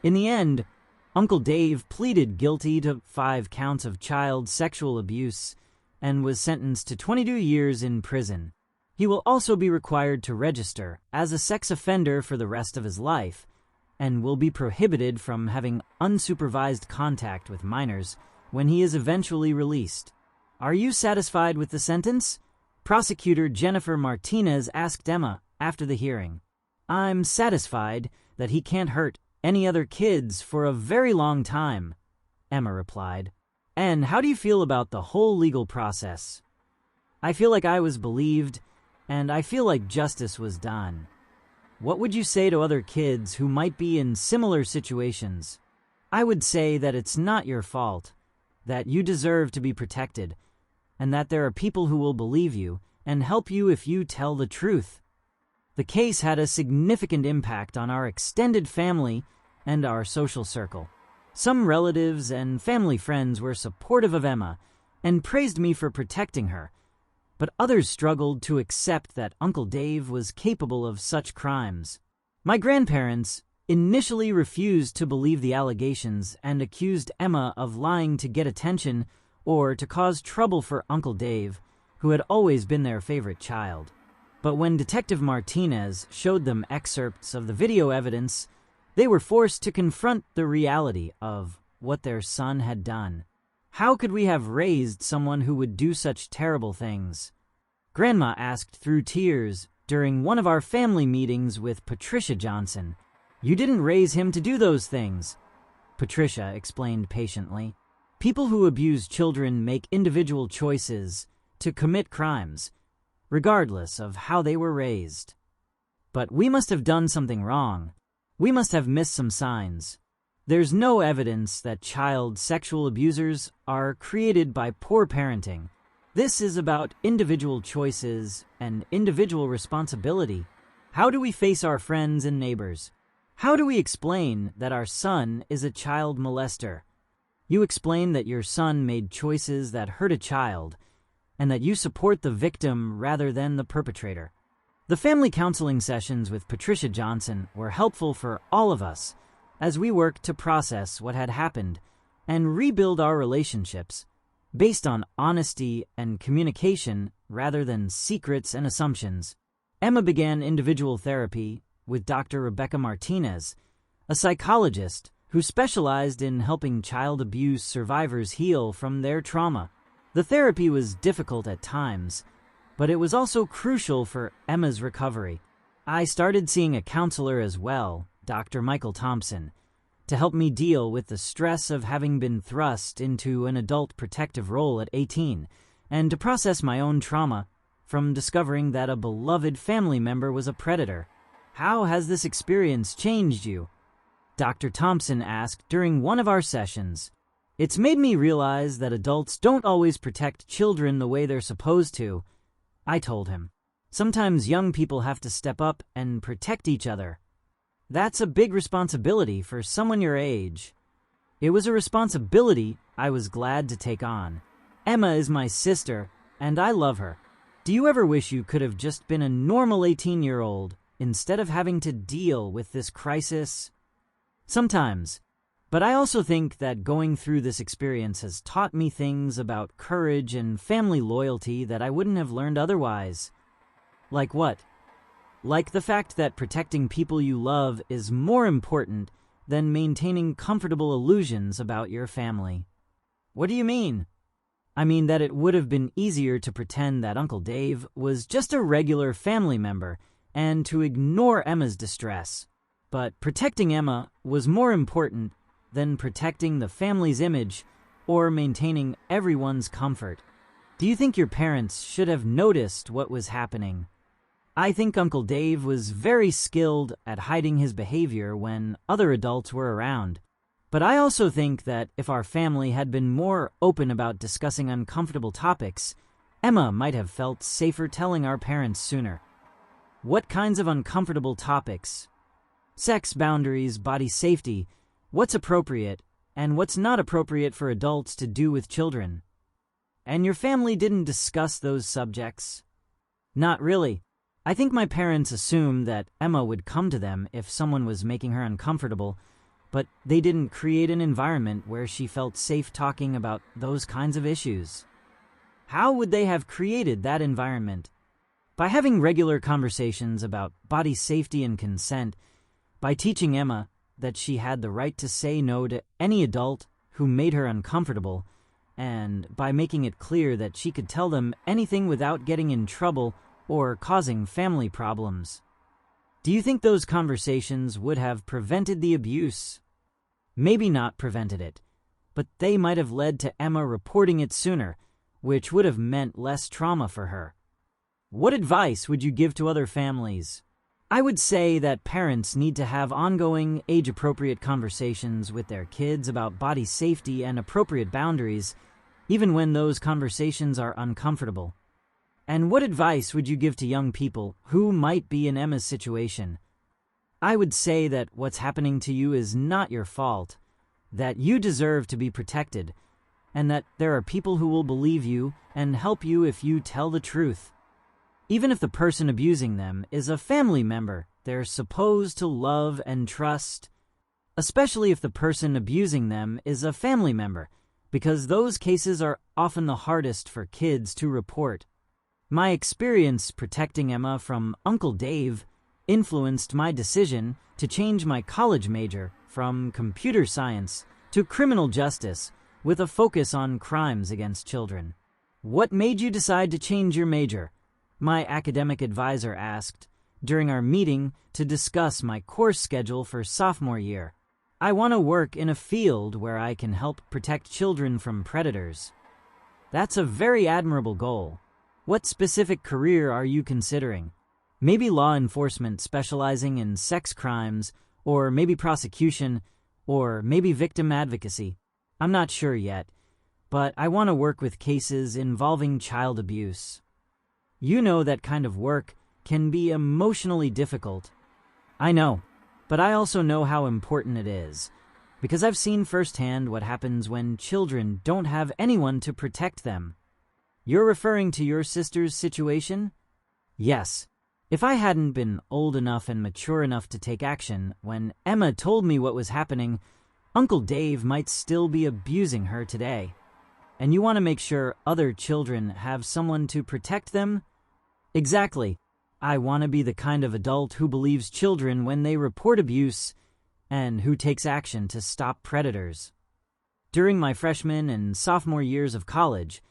In the end, Uncle Dave pleaded guilty to 5 counts of child sexual abuse and was sentenced to 22 years in prison. He will also be required to register as a sex offender for the rest of his life and will be prohibited from having unsupervised contact with minors when he is eventually released. Are you satisfied with the sentence? Prosecutor Jennifer Martinez asked Emma after the hearing. I'm satisfied that he can't hurt any other kids for a very long time, Emma replied. And how do you feel about the whole legal process? I feel like I was believed, and I feel like justice was done. What would you say to other kids who might be in similar situations? I would say that it's not your fault, that you deserve to be protected, and that there are people who will believe you and help you if you tell the truth. The case had a significant impact on our extended family and our social circle. Some relatives and family friends were supportive of Emma and praised me for protecting her, but others struggled to accept that Uncle Dave was capable of such crimes. My grandparents initially refused to believe the allegations and accused Emma of lying to get attention or to cause trouble for Uncle Dave, who had always been their favorite child. But when Detective Martinez showed them excerpts of the video evidence, they were forced to confront the reality of what their son had done. How could we have raised someone who would do such terrible things? Grandma asked through tears during one of our family meetings with Patricia Johnson. You didn't raise him to do those things, Patricia explained patiently. People who abuse children make individual choices to commit crimes, regardless of how they were raised. But we must have done something wrong. We must have missed some signs. There's no evidence that child sexual abusers are created by poor parenting. This is about individual choices and individual responsibility. How do we face our friends and neighbors? How do we explain that our son is a child molester? You explain that your son made choices that hurt a child, and that you support the victim rather than the perpetrator. The family counseling sessions with Patricia Johnson were helpful for all of us as we worked to process what had happened and rebuild our relationships based on honesty and communication rather than secrets and assumptions. Emma began individual therapy with Dr. Rebecca Martinez, a psychologist who specialized in helping child abuse survivors heal from their trauma. The therapy was difficult at times, but it was also crucial for Emma's recovery. I started seeing a counselor as well, Dr. Michael Thompson, to help me deal with the stress of having been thrust into an adult protective role at 18, and to process my own trauma from discovering that a beloved family member was a predator. How has this experience changed you? Dr. Thompson asked during one of our sessions. It's made me realize that adults don't always protect children the way they're supposed to, I told him. Sometimes young people have to step up and protect each other. That's a big responsibility for someone your age. It was a responsibility I was glad to take on. Emma is my sister, and I love her. Do you ever wish you could have just been a normal 18-year-old instead of having to deal with this crisis? Sometimes. But I also think that going through this experience has taught me things about courage and family loyalty that I wouldn't have learned otherwise. Like what? Like the fact that protecting people you love is more important than maintaining comfortable illusions about your family. What do you mean? I mean that it would have been easier to pretend that Uncle Dave was just a regular family member and to ignore Emma's distress. But protecting Emma was more important than protecting the family's image or maintaining everyone's comfort. Do you think your parents should have noticed what was happening? I think Uncle Dave was very skilled at hiding his behavior when other adults were around. But I also think that if our family had been more open about discussing uncomfortable topics, Emma might have felt safer telling our parents sooner. What kinds of uncomfortable topics? Sex boundaries, body safety, what's appropriate, and what's not appropriate for adults to do with children. And your family didn't discuss those subjects? Not really. I think my parents assumed that Emma would come to them if someone was making her uncomfortable, but they didn't create an environment where she felt safe talking about those kinds of issues. How would they have created that environment? By having regular conversations about body safety and consent, by teaching Emma that she had the right to say no to any adult who made her uncomfortable, and by making it clear that she could tell them anything without getting in trouble or causing family problems. Do you think those conversations would have prevented the abuse? Maybe not prevented it, but they might have led to Emma reporting it sooner, which would have meant less trauma for her. What advice would you give to other families? I would say that parents need to have ongoing, age-appropriate conversations with their kids about body safety and appropriate boundaries, even when those conversations are uncomfortable. And what advice would you give to young people who might be in Emma's situation? I would say that what's happening to you is not your fault, that you deserve to be protected, and that there are people who will believe you and help you if you tell the truth. Even if the person abusing them is a family member they're supposed to love and trust, especially if the person abusing them is a family member, because those cases are often the hardest for kids to report. My experience protecting Emma from Uncle Dave influenced my decision to change my college major from computer science to criminal justice with a focus on crimes against children. What made you decide to change your major? My academic advisor asked during our meeting to discuss my course schedule for sophomore year. I want to work in a field where I can help protect children from predators. That's a very admirable goal. What specific career are you considering? Maybe law enforcement specializing in sex crimes, or maybe prosecution, or maybe victim advocacy. I'm not sure yet, but I want to work with cases involving child abuse. You know that kind of work can be emotionally difficult. I know, but I also know how important it is, because I've seen firsthand what happens when children don't have anyone to protect them. You're referring to your sister's situation? Yes. If I hadn't been old enough and mature enough to take action when Emma told me what was happening, Uncle Dave might still be abusing her today. And you want to make sure other children have someone to protect them? Exactly. I want to be the kind of adult who believes children when they report abuse and who takes action to stop predators. During my freshman and sophomore years of college,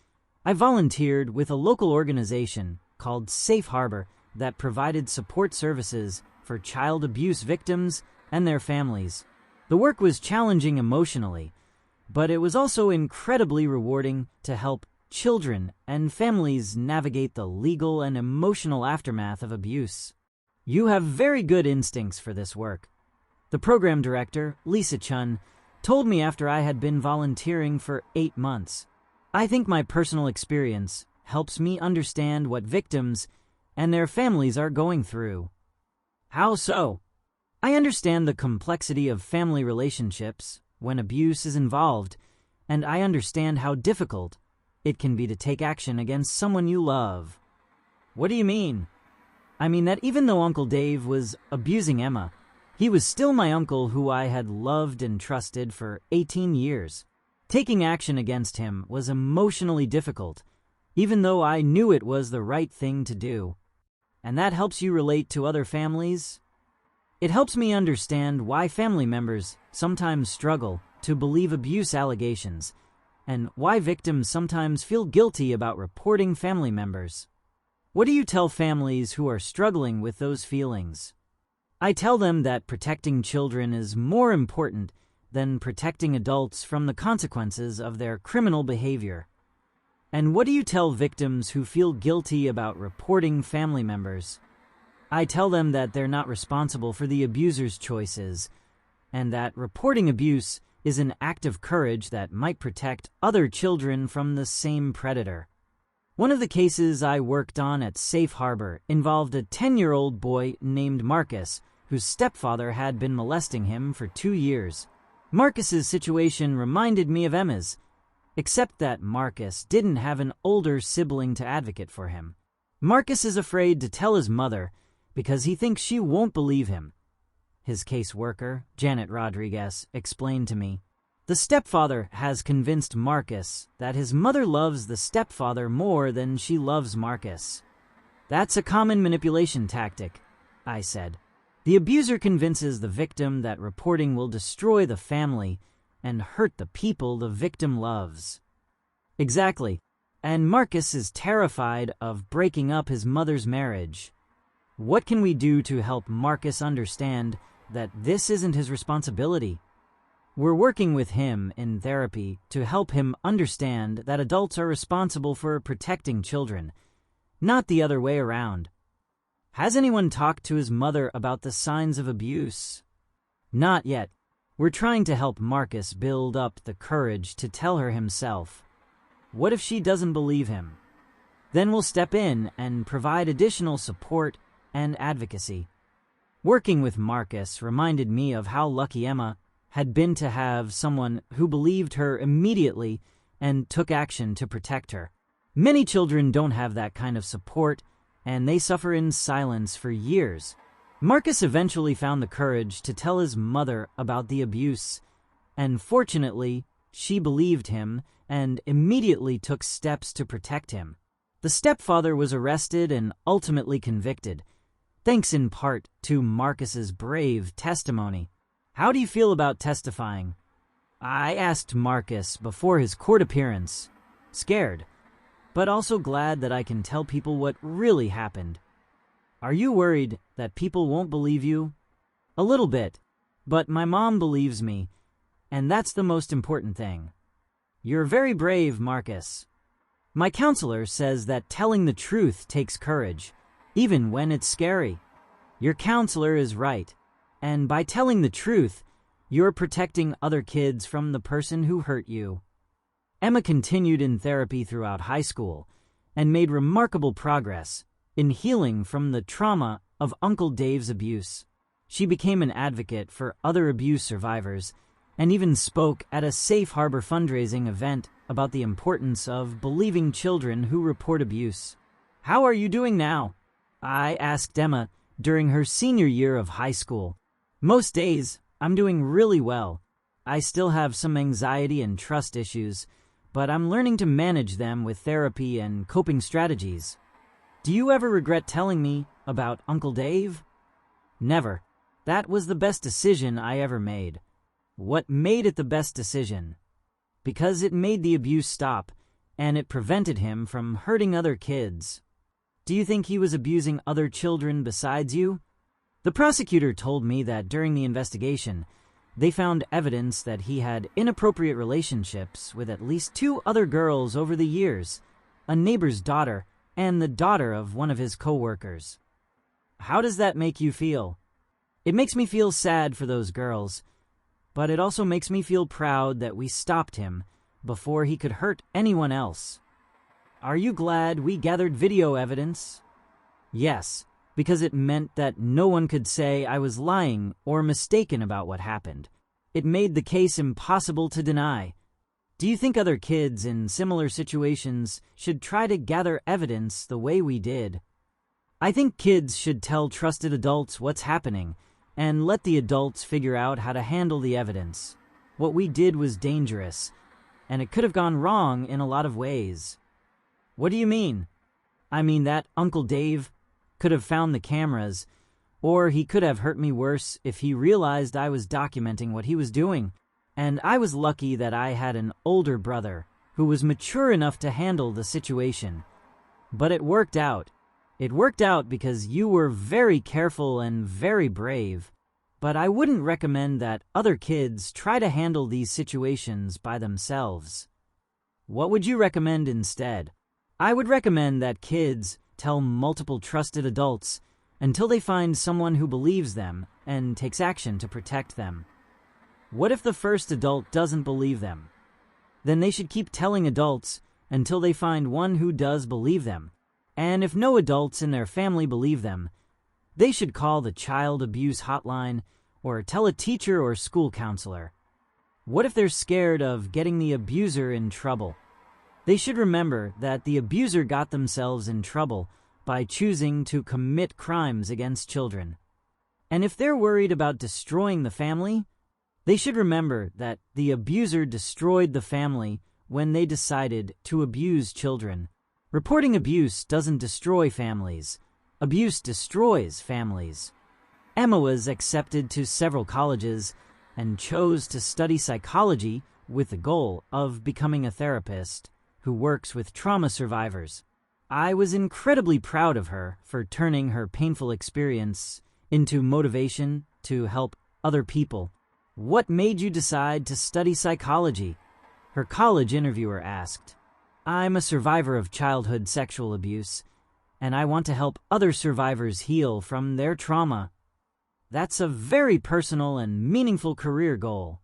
I volunteered with a local organization called Safe Harbor that provided support services for child abuse victims and their families. The work was challenging emotionally, but it was also incredibly rewarding to help children and families navigate the legal and emotional aftermath of abuse. You have very good instincts for this work. The program director, Lisa Chun, told me after I had been volunteering for 8 months. I think my personal experience helps me understand what victims and their families are going through. How so? I understand the complexity of family relationships when abuse is involved, and I understand how difficult it can be to take action against someone you love. What do you mean? I mean that even though Uncle Dave was abusing Emma, he was still my uncle who I had loved and trusted for 18 years. Taking action against him was emotionally difficult, even though I knew it was the right thing to do. And that helps you relate to other families? It helps me understand why family members sometimes struggle to believe abuse allegations, and why victims sometimes feel guilty about reporting family members. What do you tell families who are struggling with those feelings? I tell them that protecting children is more important than protecting adults from the consequences of their criminal behavior. And what do you tell victims who feel guilty about reporting family members? I tell them that they're not responsible for the abuser's choices, and that reporting abuse is an act of courage that might protect other children from the same predator. One of the cases I worked on at Safe Harbor involved a 10-year-old boy named Marcus, whose stepfather had been molesting him for 2 years. Marcus's situation reminded me of Emma's, except that Marcus didn't have an older sibling to advocate for him. Marcus is afraid to tell his mother because he thinks she won't believe him. His caseworker, Janet Rodriguez, explained to me. The stepfather has convinced Marcus that his mother loves the stepfather more than she loves Marcus. That's a common manipulation tactic, I said. The abuser convinces the victim that reporting will destroy the family and hurt the people the victim loves. Exactly. And Marcus is terrified of breaking up his mother's marriage. What can we do to help Marcus understand that this isn't his responsibility? We're working with him in therapy to help him understand that adults are responsible for protecting children, not the other way around. Has anyone talked to his mother about the signs of abuse? Not yet. We're trying to help Marcus build up the courage to tell her himself. What if she doesn't believe him? Then we'll step in and provide additional support and advocacy. Working with Marcus reminded me of how lucky Emma had been to have someone who believed her immediately and took action to protect her. Many children don't have that kind of support, and they suffer in silence for years. Marcus eventually found the courage to tell his mother about the abuse, and fortunately, she believed him and immediately took steps to protect him. The stepfather was arrested and ultimately convicted, thanks in part to Marcus's brave testimony. How do you feel about testifying? I asked Marcus before his court appearance, scared, but also glad that I can tell people what really happened. Are you worried that people won't believe you? A little bit, but my mom believes me, and that's the most important thing. You're very brave, Marcus. My counselor says that telling the truth takes courage, even when it's scary. Your counselor is right, and by telling the truth, you're protecting other kids from the person who hurt you. Emma continued in therapy throughout high school and made remarkable progress in healing from the trauma of Uncle Dave's abuse. She became an advocate for other abuse survivors and even spoke at a Safe Harbor fundraising event about the importance of believing children who report abuse. How are you doing now? I asked Emma during her senior year of high school. Most days, I'm doing really well. I still have some anxiety and trust issues, but I'm learning to manage them with therapy and coping strategies. Do you ever regret telling me about Uncle Dave? Never. That was the best decision I ever made. What made it the best decision? Because it made the abuse stop, and it prevented him from hurting other kids. Do you think he was abusing other children besides you? The prosecutor told me that during the investigation, They found evidence that he had inappropriate relationships with at least 2 other girls over the years, a neighbor's daughter and the daughter of one of his co-workers. How does that make you feel? It makes me feel sad for those girls, but it also makes me feel proud that we stopped him before he could hurt anyone else. Are you glad we gathered video evidence? Yes, because it meant that no one could say I was lying or mistaken about what happened. It made the case impossible to deny. Do you think other kids in similar situations should try to gather evidence the way we did? I think kids should tell trusted adults what's happening and let the adults figure out how to handle the evidence. What we did was dangerous, and it could have gone wrong in a lot of ways. What do you mean? I mean that Uncle Dave could have found the cameras, or he could have hurt me worse if he realized I was documenting what he was doing. And I was lucky that I had an older brother who was mature enough to handle the situation. But it worked out. It worked out because you were very careful and very brave. But I wouldn't recommend that other kids try to handle these situations by themselves. What would you recommend instead? I would recommend that kids tell multiple trusted adults until they find someone who believes them and takes action to protect them. What if the first adult doesn't believe them? Then they should keep telling adults until they find one who does believe them. And if no adults in their family believe them, they should call the child abuse hotline or tell a teacher or school counselor. What if they're scared of getting the abuser in trouble? They should remember that the abuser got themselves in trouble by choosing to commit crimes against children. And if they're worried about destroying the family, they should remember that the abuser destroyed the family when they decided to abuse children. Reporting abuse doesn't destroy families. Abuse destroys families. Emma was accepted to several colleges and chose to study psychology with the goal of becoming a therapist who works with trauma survivors. I was incredibly proud of her for turning her painful experience into motivation to help other people. What made you decide to study psychology? Her college interviewer asked. I'm a survivor of childhood sexual abuse, and I want to help other survivors heal from their trauma. That's a very personal and meaningful career goal.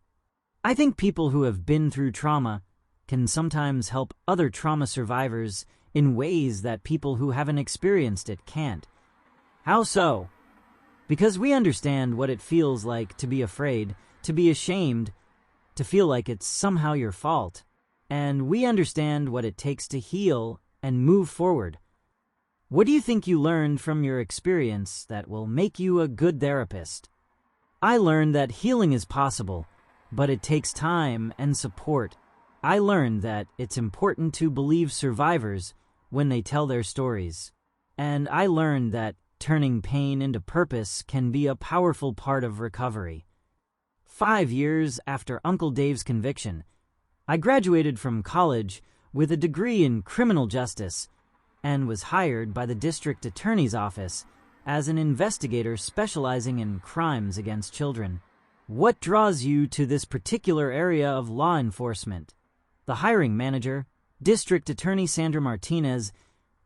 I think people who have been through trauma can sometimes help other trauma survivors in ways that people who haven't experienced it can't. How so? Because we understand what it feels like to be afraid, to be ashamed, to feel like it's somehow your fault. And we understand what it takes to heal and move forward. What do you think you learned from your experience that will make you a good therapist? I learned that healing is possible, but it takes time and support. I learned that it's important to believe survivors when they tell their stories. And I learned that turning pain into purpose can be a powerful part of recovery. 5 years after Uncle Dave's conviction, I graduated from college with a degree in criminal justice and was hired by the district attorney's office as an investigator specializing in crimes against children. What draws you to this particular area of law enforcement? The hiring manager, District Attorney Sandra Martinez,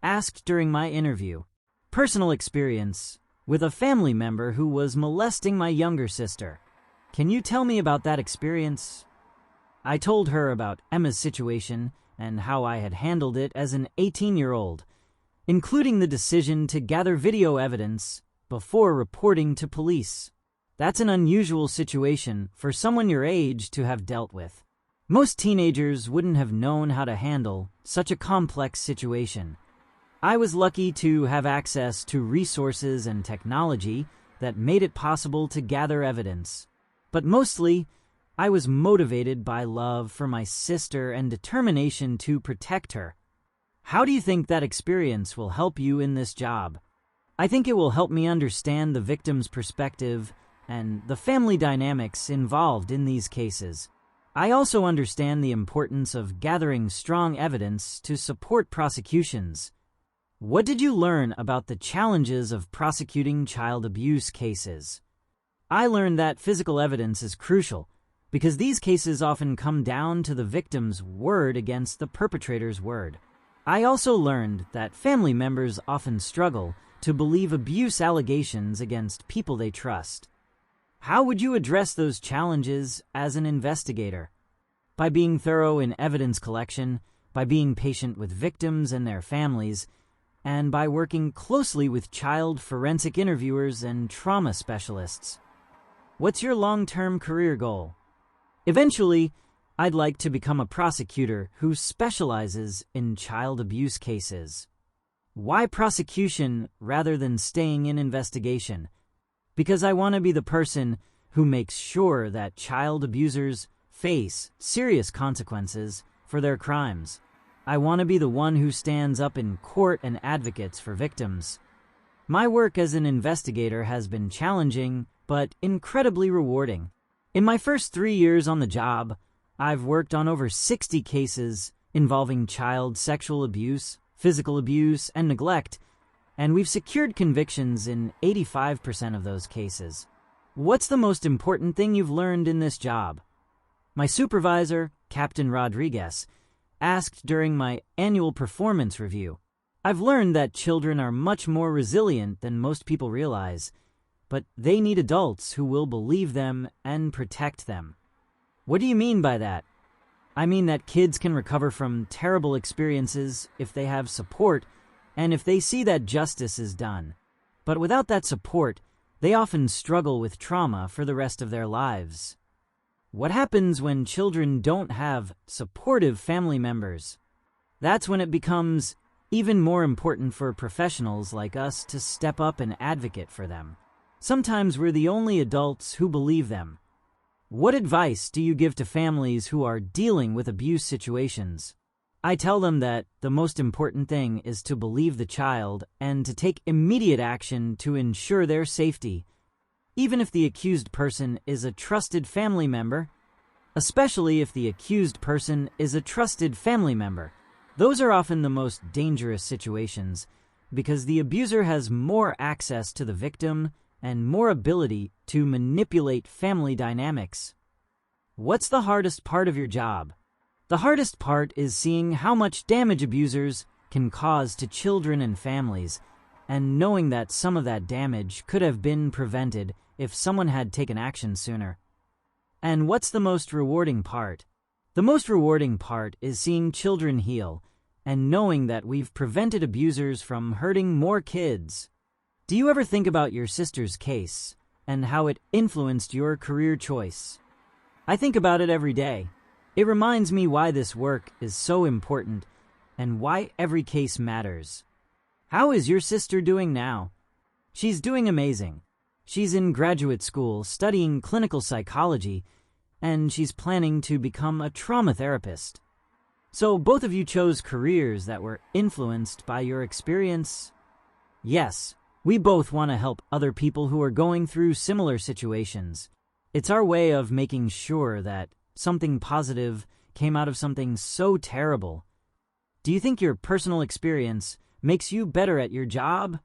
asked during my interview. Personal experience with a family member who was molesting my younger sister. Can you tell me about that experience? I told her about Emma's situation and how I had handled it as an 18-year-old, including the decision to gather video evidence before reporting to police. That's an unusual situation for someone your age to have dealt with. Most teenagers wouldn't have known how to handle such a complex situation. I was lucky to have access to resources and technology that made it possible to gather evidence. But mostly, I was motivated by love for my sister and determination to protect her. How do you think that experience will help you in this job? I think it will help me understand the victim's perspective and the family dynamics involved in these cases. I also understand the importance of gathering strong evidence to support prosecutions. What did you learn about the challenges of prosecuting child abuse cases? I learned that physical evidence is crucial because these cases often come down to the victim's word against the perpetrator's word. I also learned that family members often struggle to believe abuse allegations against people they trust. How would you address those challenges as an investigator? By being thorough in evidence collection, by being patient with victims and their families, and by working closely with child forensic interviewers and trauma specialists. What's your long-term career goal? Eventually, I'd like to become a prosecutor who specializes in child abuse cases. Why prosecution rather than staying in investigation? Because I want to be the person who makes sure that child abusers face serious consequences for their crimes. I want to be the one who stands up in court and advocates for victims. My work as an investigator has been challenging, but incredibly rewarding. In my first 3 years on the job, I've worked on over 60 cases involving child sexual abuse, physical abuse, and neglect, and we've secured convictions in 85% of those cases. What's the most important thing you've learned in this job? My supervisor, Captain Rodriguez, asked during my annual performance review. I've learned that children are much more resilient than most people realize, but they need adults who will believe them and protect them. What do you mean by that? I mean that kids can recover from terrible experiences if they have support and if they see that justice is done. But without that support, they often struggle with trauma for the rest of their lives. What happens when children don't have supportive family members? That's when it becomes even more important for professionals like us to step up and advocate for them. Sometimes we're the only adults who believe them. What advice do you give to families who are dealing with abuse situations? I tell them that the most important thing is to believe the child and to take immediate action to ensure their safety, even if the accused person is a trusted family member, especially if the accused person is a trusted family member. Those are often the most dangerous situations because the abuser has more access to the victim and more ability to manipulate family dynamics. What's the hardest part of your job? The hardest part is seeing how much damage abusers can cause to children and families, and knowing that some of that damage could have been prevented if someone had taken action sooner. And what's the most rewarding part? The most rewarding part is seeing children heal and knowing that we've prevented abusers from hurting more kids. Do you ever think about your sister's case and how it influenced your career choice? I think about it every day. It reminds me why this work is so important and why every case matters. How is your sister doing now? She's doing amazing. She's in graduate school studying clinical psychology, and she's planning to become a trauma therapist. So both of you chose careers that were influenced by your experience? Yes, we both want to help other people who are going through similar situations. It's our way of making sure that something positive came out of something so terrible. Do you think your personal experience makes you better at your job?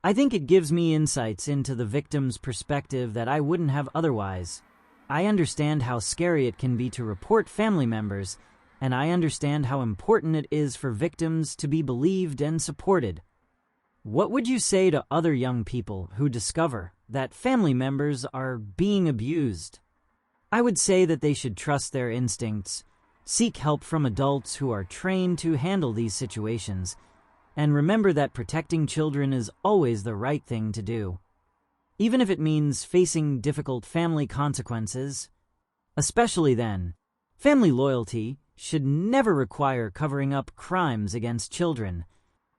I think it gives me insights into the victim's perspective that I wouldn't have otherwise. I understand how scary it can be to report family members, and I understand how important it is for victims to be believed and supported. What would you say to other young people who discover that family members are being abused? I would say that they should trust their instincts, seek help from adults who are trained to handle these situations, and remember that protecting children is always the right thing to do, even if it means facing difficult family consequences. Especially then, family loyalty should never require covering up crimes against children.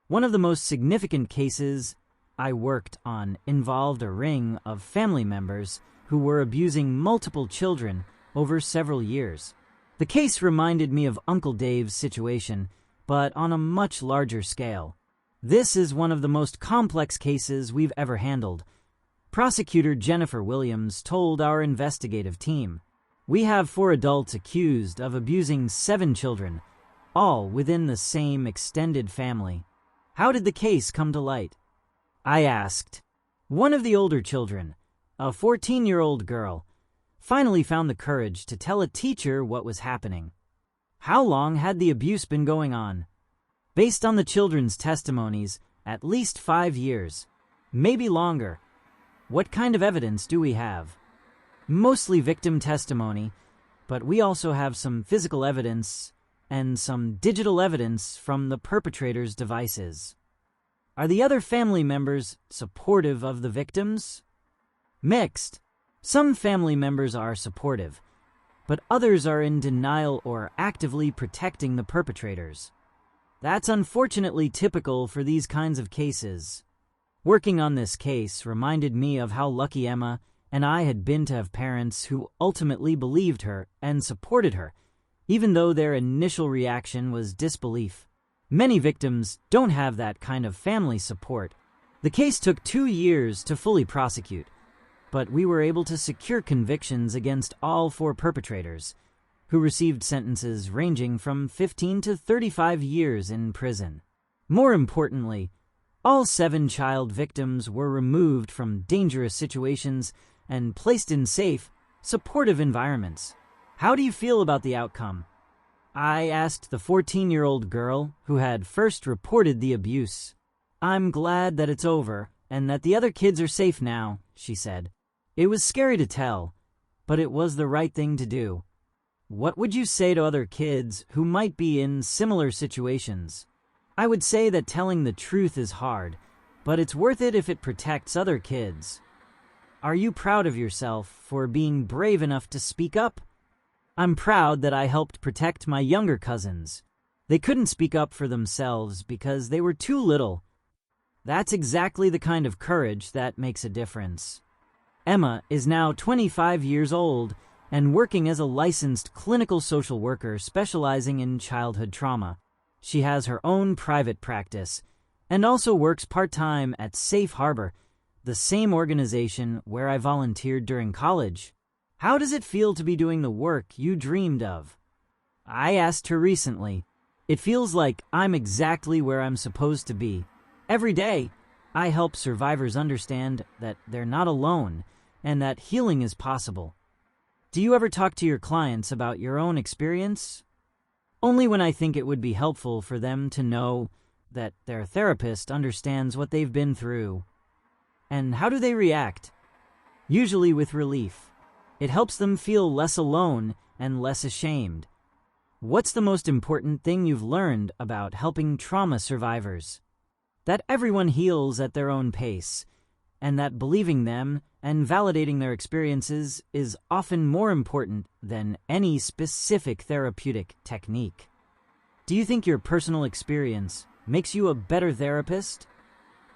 One of the most significant cases I worked on involved a ring of family members who were abusing multiple children over several years. The case reminded me of Uncle Dave's situation, but on a much larger scale. This is one of the most complex cases we've ever handled. Prosecutor Jennifer Williams told our investigative team, "We have 4 adults accused of abusing 7 children, all within the same extended family. How did the case come to light?" I asked. One of the older children, A 14-year-old girl finally found the courage to tell a teacher what was happening. How long had the abuse been going on? Based on the children's testimonies, at least 5 years, maybe longer. What kind of evidence do we have? Mostly victim testimony, but we also have some physical evidence and some digital evidence from the perpetrator's devices. Are the other family members supportive of the victims? Mixed. Some family members are supportive, but others are in denial or actively protecting the perpetrators. That's unfortunately typical for these kinds of cases. Working on this case reminded me of how lucky Emma and I had been to have parents who ultimately believed her and supported her, even though their initial reaction was disbelief. Many victims don't have that kind of family support. The case took 2 years to fully prosecute, but we were able to secure convictions against all 4 perpetrators, who received sentences ranging from 15 to 35 years in prison. More importantly, all 7 child victims were removed from dangerous situations and placed in safe, supportive environments. How do you feel about the outcome? I asked the 14-year-old girl who had first reported the abuse. I'm glad that it's over and that the other kids are safe now, she said. It was scary to tell, but it was the right thing to do. What would you say to other kids who might be in similar situations? I would say that telling the truth is hard, but it's worth it if it protects other kids. Are you proud of yourself for being brave enough to speak up? I'm proud that I helped protect my younger cousins. They couldn't speak up for themselves because they were too little. That's exactly the kind of courage that makes a difference. Emma is now 25 years old and working as a licensed clinical social worker specializing in childhood trauma. She has her own private practice and also works part-time at Safe Harbor, the same organization where I volunteered during college. How does it feel to be doing the work you dreamed of? I asked her recently. It feels like I'm exactly where I'm supposed to be. Every day, I help survivors understand that they're not alone and that healing is possible. Do you ever talk to your clients about your own experience? Only when I think it would be helpful for them to know that their therapist understands what they've been through. And how do they react? Usually with relief. It helps them feel less alone and less ashamed. What's the most important thing you've learned about helping trauma survivors? That everyone heals at their own pace, and that believing them and validating their experiences is often more important than any specific therapeutic technique. Do you think your personal experience makes you a better therapist?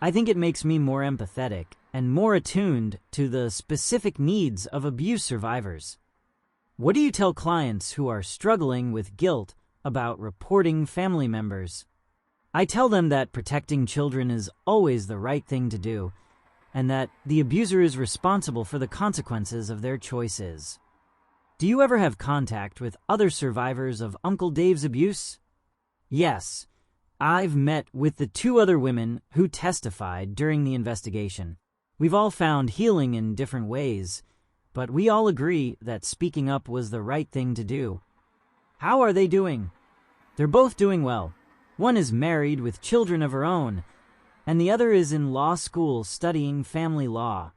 I think it makes me more empathetic and more attuned to the specific needs of abuse survivors. What do you tell clients who are struggling with guilt about reporting family members? I tell them that protecting children is always the right thing to do, and that the abuser is responsible for the consequences of their choices. Do you ever have contact with other survivors of Uncle Dave's abuse? Yes. I've met with the 2 other women who testified during the investigation. We've all found healing in different ways, but we all agree that speaking up was the right thing to do. How are they doing? They're both doing well. One is married with children of her own, and the other is in law school studying family law.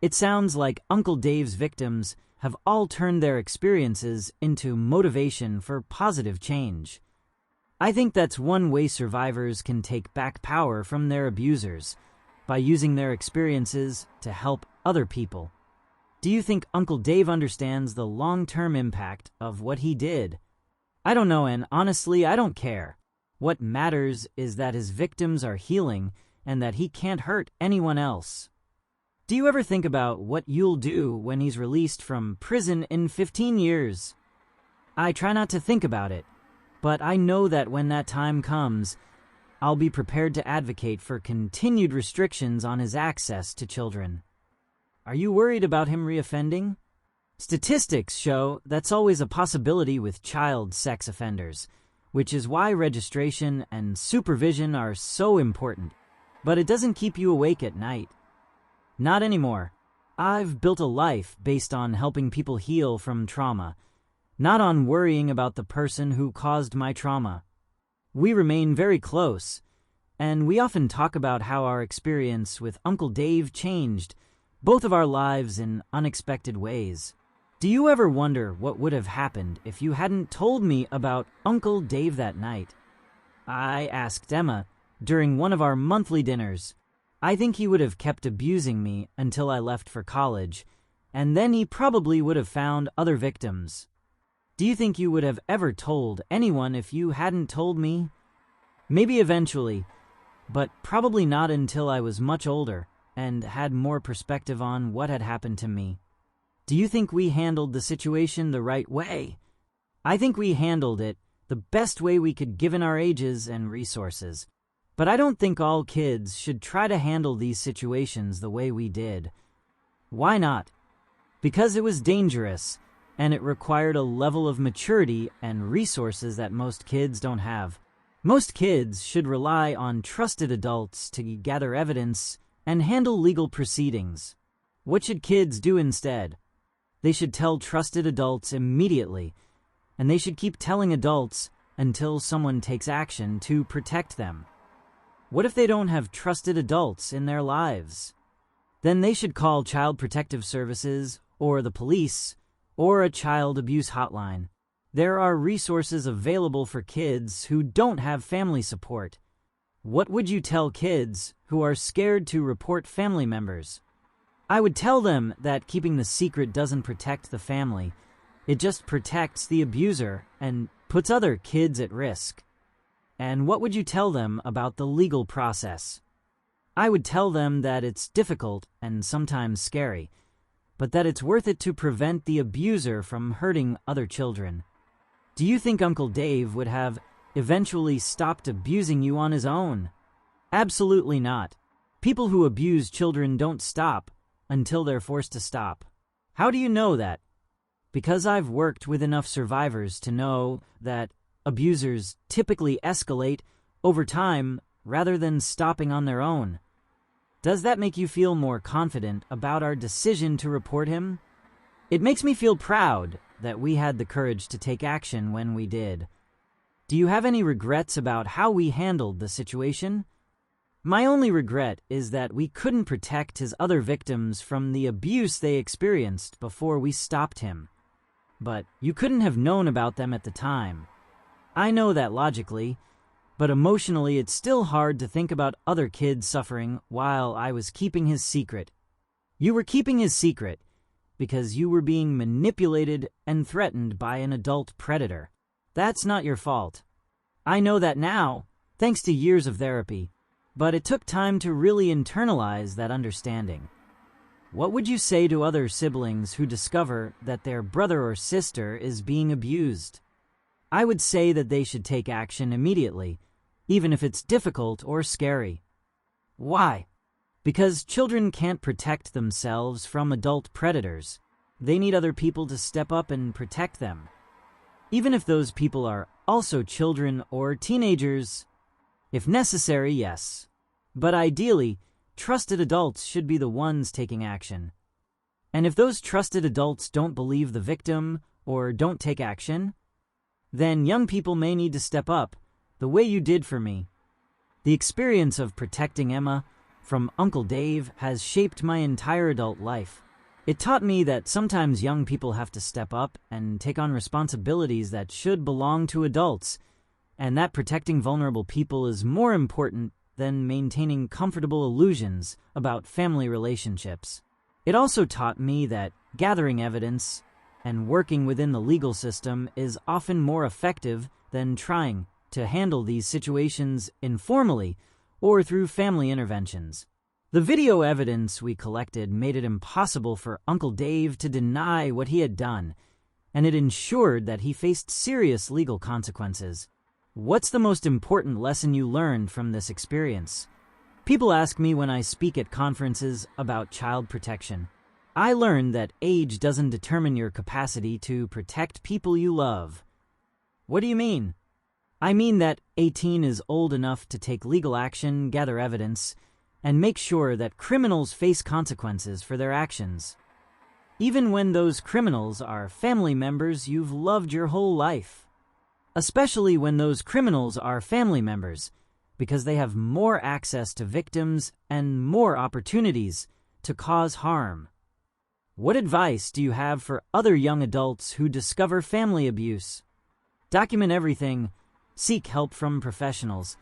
It sounds like Uncle Dave's victims have all turned their experiences into motivation for positive change. I think that's one way survivors can take back power from their abusers, by using their experiences to help other people. Do you think Uncle Dave understands the long-term impact of what he did? I don't know, and honestly, I don't care. What matters is that his victims are healing and that he can't hurt anyone else. Do you ever think about what you'll do when he's released from prison in 15 years? I try not to think about it, but I know that when that time comes, I'll be prepared to advocate for continued restrictions on his access to children. Are you worried about him reoffending? Statistics show that's always a possibility with child sex offenders, which is why registration and supervision are so important. But it doesn't keep you awake at night. Not anymore. I've built a life based on helping people heal from trauma, not on worrying about the person who caused my trauma. We remain very close, and we often talk about how our experience with Uncle Dave changed both of our lives in unexpected ways. Do you ever wonder what would have happened if you hadn't told me about Uncle Dave that night? I asked Emma during one of our monthly dinners. I think he would have kept abusing me until I left for college, and then he probably would have found other victims. Do you think you would have ever told anyone if you hadn't told me? Maybe eventually, but probably not until I was much older and had more perspective on what had happened to me. Do you think we handled the situation the right way? I think we handled it the best way we could given our ages and resources. But I don't think all kids should try to handle these situations the way we did. Why not? Because it was dangerous, and it required a level of maturity and resources that most kids don't have. Most kids should rely on trusted adults to gather evidence and handle legal proceedings. What should kids do instead? They should tell trusted adults immediately, and they should keep telling adults until someone takes action to protect them. What if they don't have trusted adults in their lives? Then they should call Child Protective Services or the police or a child abuse hotline. There are resources available for kids who don't have family support. What would you tell kids who are scared to report family members? I would tell them that keeping the secret doesn't protect the family. It just protects the abuser and puts other kids at risk. And what would you tell them about the legal process? I would tell them that it's difficult and sometimes scary, but that it's worth it to prevent the abuser from hurting other children. Do you think Uncle Dave would have eventually stopped abusing you on his own? Absolutely not. People who abuse children don't stop until they're forced to stop. How do you know that? Because I've worked with enough survivors to know that abusers typically escalate over time rather than stopping on their own. Does that make you feel more confident about our decision to report him? It makes me feel proud that we had the courage to take action when we did. Do you have any regrets about how we handled the situation? My only regret is that we couldn't protect his other victims from the abuse they experienced before we stopped him. But you couldn't have known about them at the time. I know that logically, but emotionally it's still hard to think about other kids suffering while I was keeping his secret. You were keeping his secret because you were being manipulated and threatened by an adult predator. That's not your fault. I know that now, thanks to years of therapy, but it took time to really internalize that understanding. What would you say to other siblings who discover that their brother or sister is being abused? I would say that they should take action immediately, even if it's difficult or scary. Why? Because children can't protect themselves from adult predators. They need other people to step up and protect them. Even if those people are also children or teenagers. If necessary, yes. But ideally, trusted adults should be the ones taking action. And if those trusted adults don't believe the victim or don't take action, then young people may need to step up, the way you did for me. The experience of protecting Emma from Uncle Dave has shaped my entire adult life. It taught me that sometimes young people have to step up and take on responsibilities that should belong to adults, and that protecting vulnerable people is more important than maintaining comfortable illusions about family relationships. It also taught me that gathering evidence and working within the legal system is often more effective than trying to handle these situations informally or through family interventions. The video evidence we collected made it impossible for Uncle Dave to deny what he had done, and it ensured that he faced serious legal consequences. What's the most important lesson you learned from this experience? People ask me when I speak at conferences about child protection. I learned that age doesn't determine your capacity to protect people you love. What do you mean? I mean that 18 is old enough to take legal action, gather evidence, and make sure that criminals face consequences for their actions, even when those criminals are family members you've loved your whole life. Especially when those criminals are family members, because they have more access to victims and more opportunities to cause harm. What advice do you have for other young adults who discover family abuse? Document everything, seek help from professionals,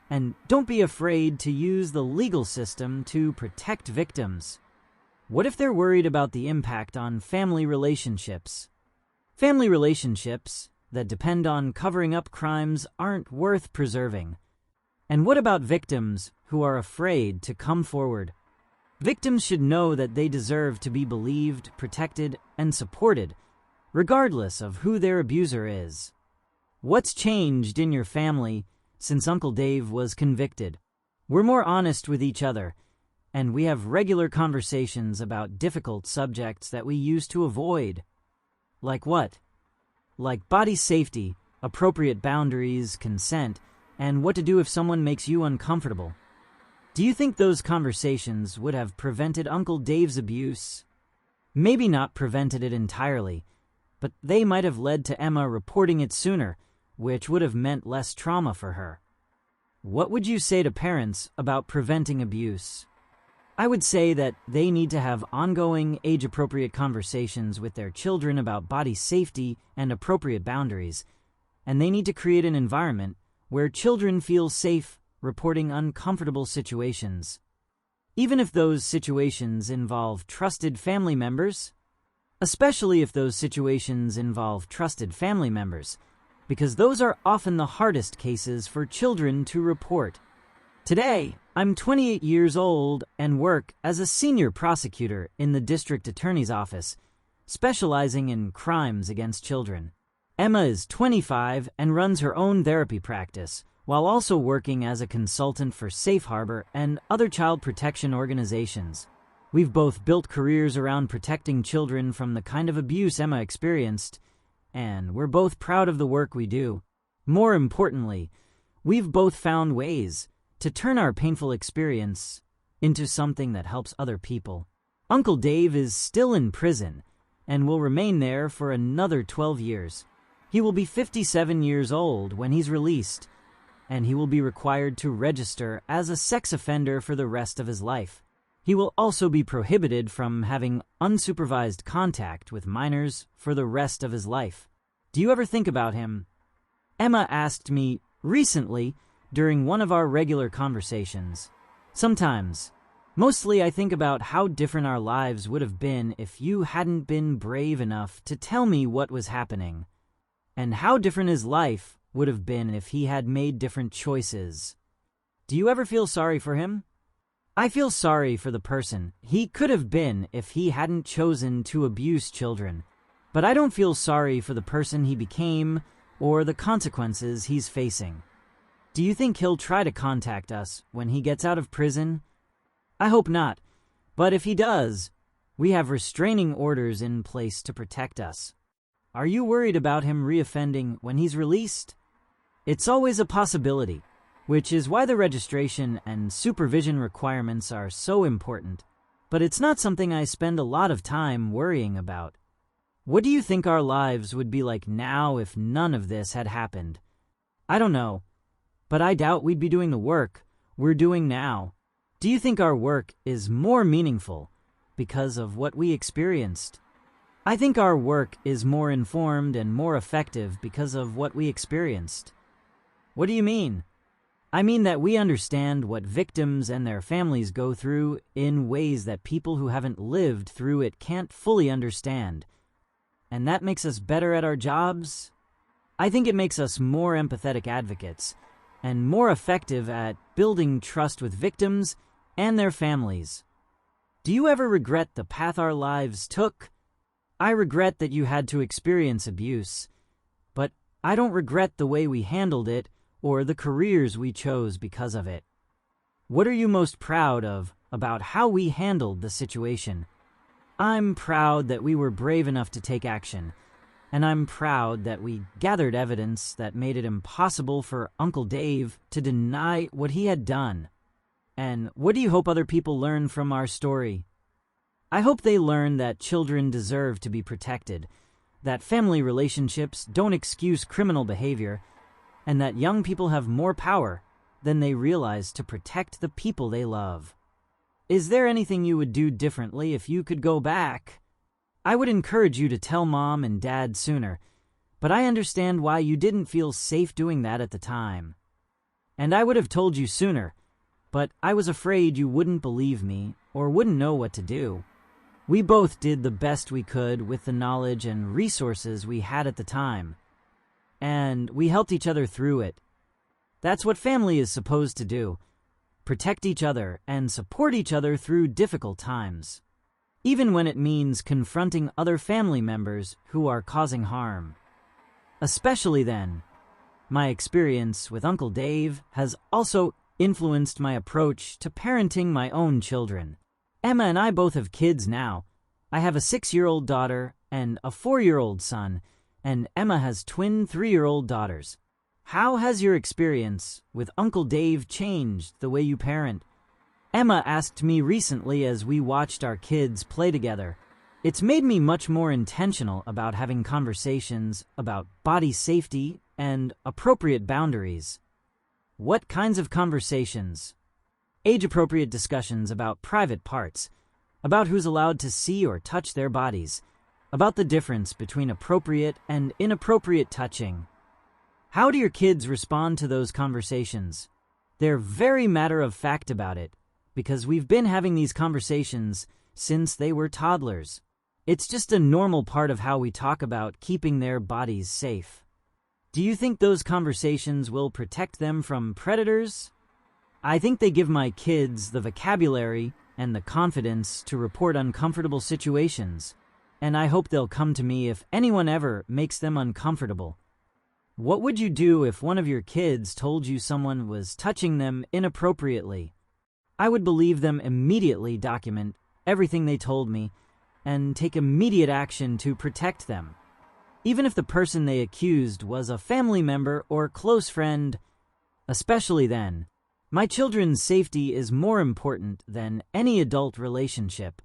and don't be afraid to use the legal system to protect victims. What if they're worried about the impact on family relationships? Family relationships that depend on covering up crimes aren't worth preserving. And what about victims who are afraid to come forward? Victims should know that they deserve to be believed, protected, and supported, regardless of who their abuser is. What's changed in your family since Uncle Dave was convicted? We're more honest with each other, and we have regular conversations about difficult subjects that we used to avoid. Like what? Like body safety, appropriate boundaries, consent, and what to do if someone makes you uncomfortable. Do you think those conversations would have prevented Uncle Dave's abuse? Maybe not prevented it entirely, but they might have led to Emma reporting it sooner, which would have meant less trauma for her. What would you say to parents about preventing abuse? I would say that they need to have ongoing, age-appropriate conversations with their children about body safety and appropriate boundaries, and they need to create an environment where children feel safe reporting uncomfortable situations, even if those situations involve trusted family members, especially if those situations involve trusted family members, because those are often the hardest cases for children to report. Today, I'm 28 years old and work as a senior prosecutor in the district attorney's office, specializing in crimes against children. Emma is 25 and runs her own therapy practice, while also working as a consultant for Safe Harbor and other child protection organizations. We've both built careers around protecting children from the kind of abuse Emma experienced, and we're both proud of the work we do. More importantly, we've both found ways to turn our painful experience into something that helps other people. Uncle Dave is still in prison and will remain there for another 12 years. He will be 57 years old when he's released, and he will be required to register as a sex offender for the rest of his life. He will also be prohibited from having unsupervised contact with minors for the rest of his life. Do you ever think about him? Emma asked me recently during one of our regular conversations. Sometimes. Mostly I think about how different our lives would have been if you hadn't been brave enough to tell me what was happening, and how different his life would have been if he had made different choices. Do you ever feel sorry for him? I feel sorry for the person he could have been if he hadn't chosen to abuse children, but I don't feel sorry for the person he became or the consequences he's facing. Do you think he'll try to contact us when he gets out of prison? I hope not, but if he does, we have restraining orders in place to protect us. Are you worried about him reoffending when he's released? It's always a possibility, which is why the registration and supervision requirements are so important, but it's not something I spend a lot of time worrying about. What do you think our lives would be like now if none of this had happened? I don't know, but I doubt we'd be doing the work we're doing now. Do you think our work is more meaningful because of what we experienced? I think our work is more informed and more effective because of what we experienced. What do you mean? I mean that we understand what victims and their families go through in ways that people who haven't lived through it can't fully understand. And that makes us better at our jobs? I think it makes us more empathetic advocates and more effective at building trust with victims and their families. Do you ever regret the path our lives took? I regret that you had to experience abuse, but I don't regret the way we handled it or the careers we chose because of it. What are you most proud of about how we handled the situation? I'm proud that we were brave enough to take action, and I'm proud that we gathered evidence that made it impossible for Uncle Dave to deny what he had done. And what do you hope other people learn from our story? I hope they learn that children deserve to be protected, that family relationships don't excuse criminal behavior, and that young people have more power than they realize to protect the people they love. Is there anything you would do differently if you could go back? I would encourage you to tell Mom and Dad sooner, but I understand why you didn't feel safe doing that at the time. And I would have told you sooner, but I was afraid you wouldn't believe me or wouldn't know what to do. We both did the best we could with the knowledge and resources we had at the time, and we helped each other through it. That's what family is supposed to do: protect each other and support each other through difficult times, even when it means confronting other family members who are causing harm. Especially then. My experience with Uncle Dave has also influenced my approach to parenting my own children. Emma and I both have kids now. I have a 6-year-old daughter and a 4-year-old son, and Emma has twin 3-year-old daughters. How has your experience with Uncle Dave changed the way you parent? Emma asked me recently as we watched our kids play together. It's made me much more intentional about having conversations about body safety and appropriate boundaries. What kinds of conversations? Age-appropriate discussions about private parts, about who's allowed to see or touch their bodies, about the difference between appropriate and inappropriate touching. How do your kids respond to those conversations? They're very matter-of-fact about it, because we've been having these conversations since they were toddlers. It's just a normal part of how we talk about keeping their bodies safe. Do you think those conversations will protect them from predators? I think they give my kids the vocabulary and the confidence to report uncomfortable situations, and I hope they'll come to me if anyone ever makes them uncomfortable. What would you do if one of your kids told you someone was touching them inappropriately? I would believe them immediately, document everything they told me, and take immediate action to protect them. Even if the person they accused was a family member or close friend, especially then. My children's safety is more important than any adult relationship.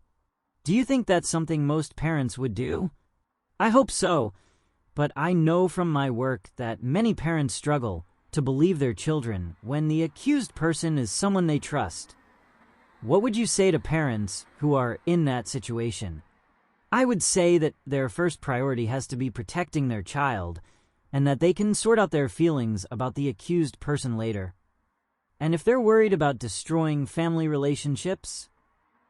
Do you think that's something most parents would do? I hope so, but I know from my work that many parents struggle to believe their children when the accused person is someone they trust. What would you say to parents who are in that situation? I would say that their first priority has to be protecting their child, and that they can sort out their feelings about the accused person later. And if they're worried about destroying family relationships,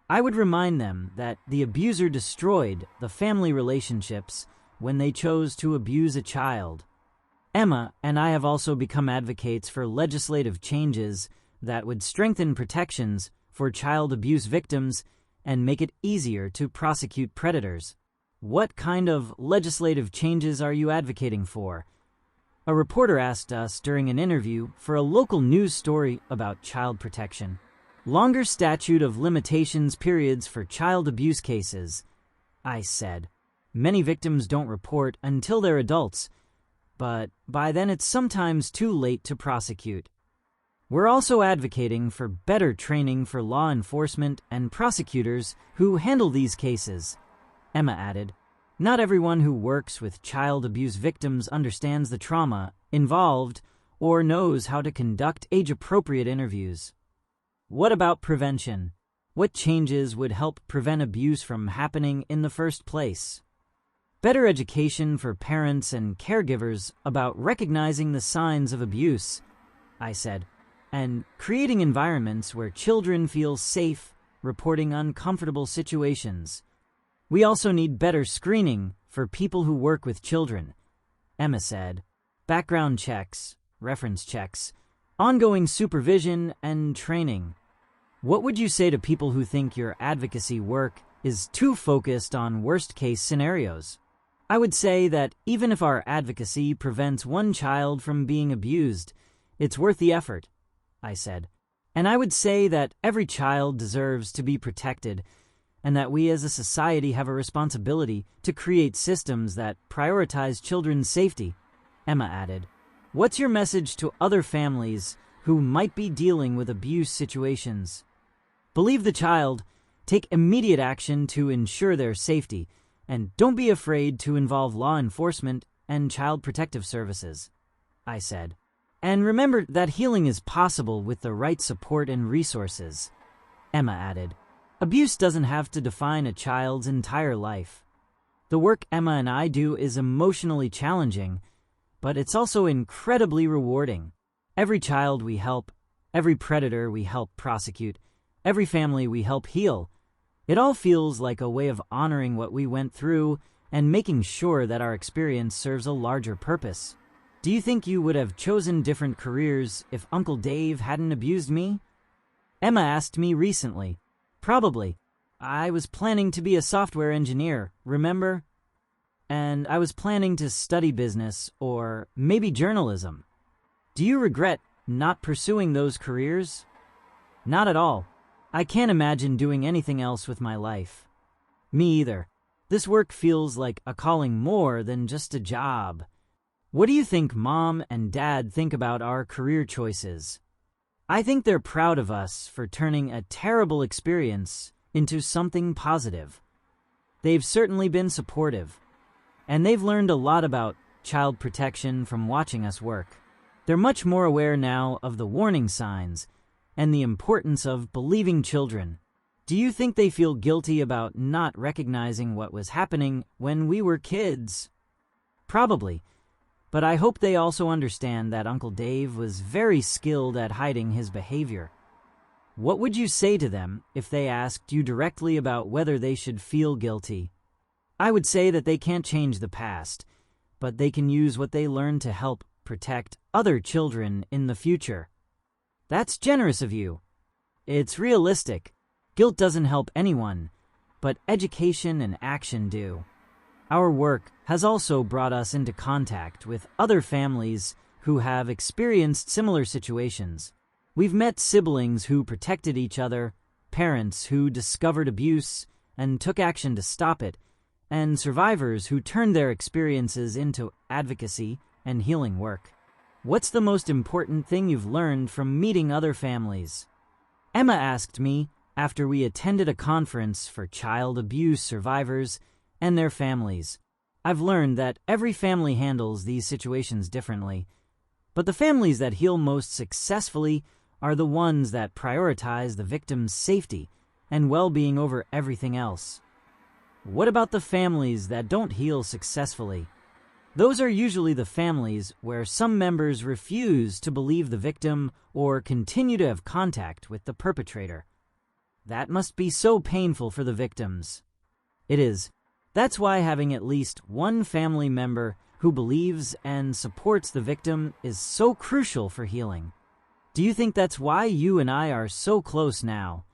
I would remind them that the abuser destroyed the family relationships when they chose to abuse a child. Emma and I have also become advocates for legislative changes that would strengthen protections for child abuse victims and make it easier to prosecute predators. What kind of legislative changes are you advocating for? A reporter asked us during an interview for a local news story about child protection. Longer statute of limitations periods for child abuse cases, I said. Many victims don't report until they're adults, but by then it's sometimes too late to prosecute. We're also advocating for better training for law enforcement and prosecutors who handle these cases, Emma added. Not everyone who works with child abuse victims understands the trauma involved or knows how to conduct age-appropriate interviews. What about prevention? What changes would help prevent abuse from happening in the first place? Better education for parents and caregivers about recognizing the signs of abuse, I said, and creating environments where children feel safe reporting uncomfortable situations. We also need better screening for people who work with children, Emma said. Background checks, reference checks, ongoing supervision, and training. What would you say to people who think your advocacy work is too focused on worst-case scenarios? I would say that even if our advocacy prevents one child from being abused, it's worth the effort, I said. And I would say that every child deserves to be protected, and that we as a society have a responsibility to create systems that prioritize children's safety, Emma added. What's your message to other families who might be dealing with abuse situations. Believe the child, take immediate action to ensure their safety, and don't be afraid to involve law enforcement and child protective services, I said. And remember that healing is possible with the right support and resources, Emma added. Abuse doesn't have to define a child's entire life. The work Emma and I do is emotionally challenging, but it's also incredibly rewarding. Every child we help, every predator we help prosecute, every family we help heal, it all feels like a way of honoring what we went through and making sure that our experience serves a larger purpose. Do you think you would have chosen different careers if Uncle Dave hadn't abused me? Emma asked me recently. Probably. I was planning to be a software engineer, remember? And I was planning to study business or maybe journalism. Do you regret not pursuing those careers? Not at all. I can't imagine doing anything else with my life. Me either. This work feels like a calling more than just a job. What do you think Mom and Dad think about our career choices? I think they're proud of us for turning a terrible experience into something positive. They've certainly been supportive, and they've learned a lot about child protection from watching us work. They're much more aware now of the warning signs and the importance of believing children. Do you think they feel guilty about not recognizing what was happening when we were kids? Probably. But I hope they also understand that Uncle Dave was very skilled at hiding his behavior. What would you say to them if they asked you directly about whether they should feel guilty? I would say that they can't change the past, but they can use what they learned to help protect other children in the future. That's generous of you. It's realistic. Guilt doesn't help anyone, but education and action do. Our work has also brought us into contact with other families who have experienced similar situations. We've met siblings who protected each other, parents who discovered abuse and took action to stop it, and survivors who turned their experiences into advocacy and healing work. What's the most important thing you've learned from meeting other families? Emma asked me after we attended a conference for child abuse survivors and their families. I've learned that every family handles these situations differently, but the families that heal most successfully are the ones that prioritize the victim's safety and well-being over everything else. What about the families that don't heal successfully? Those are usually the families where some members refuse to believe the victim or continue to have contact with the perpetrator. That must be so painful for the victims. It is. That's why having at least one family member who believes and supports the victim is so crucial for healing. Do you think that's why you and I are so close now?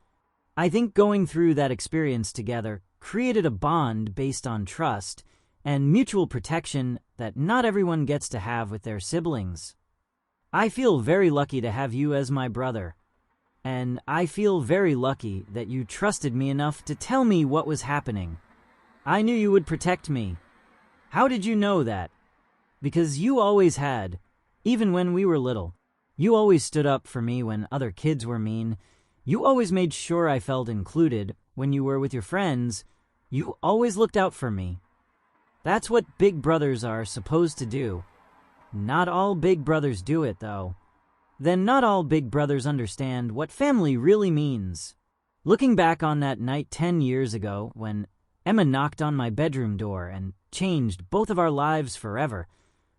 I think going through that experience together created a bond based on trust and mutual protection that not everyone gets to have with their siblings. I feel very lucky to have you as my brother, and I feel very lucky that you trusted me enough to tell me what was happening. I knew you would protect me. How did you know that? Because you always had, even when we were little. You always stood up for me when other kids were mean. You always made sure I felt included when you were with your friends. You always looked out for me. That's what big brothers are supposed to do. Not all big brothers do it, though. Then not all big brothers understand what family really means. Looking back on that night 10 years ago when Emma knocked on my bedroom door and changed both of our lives forever,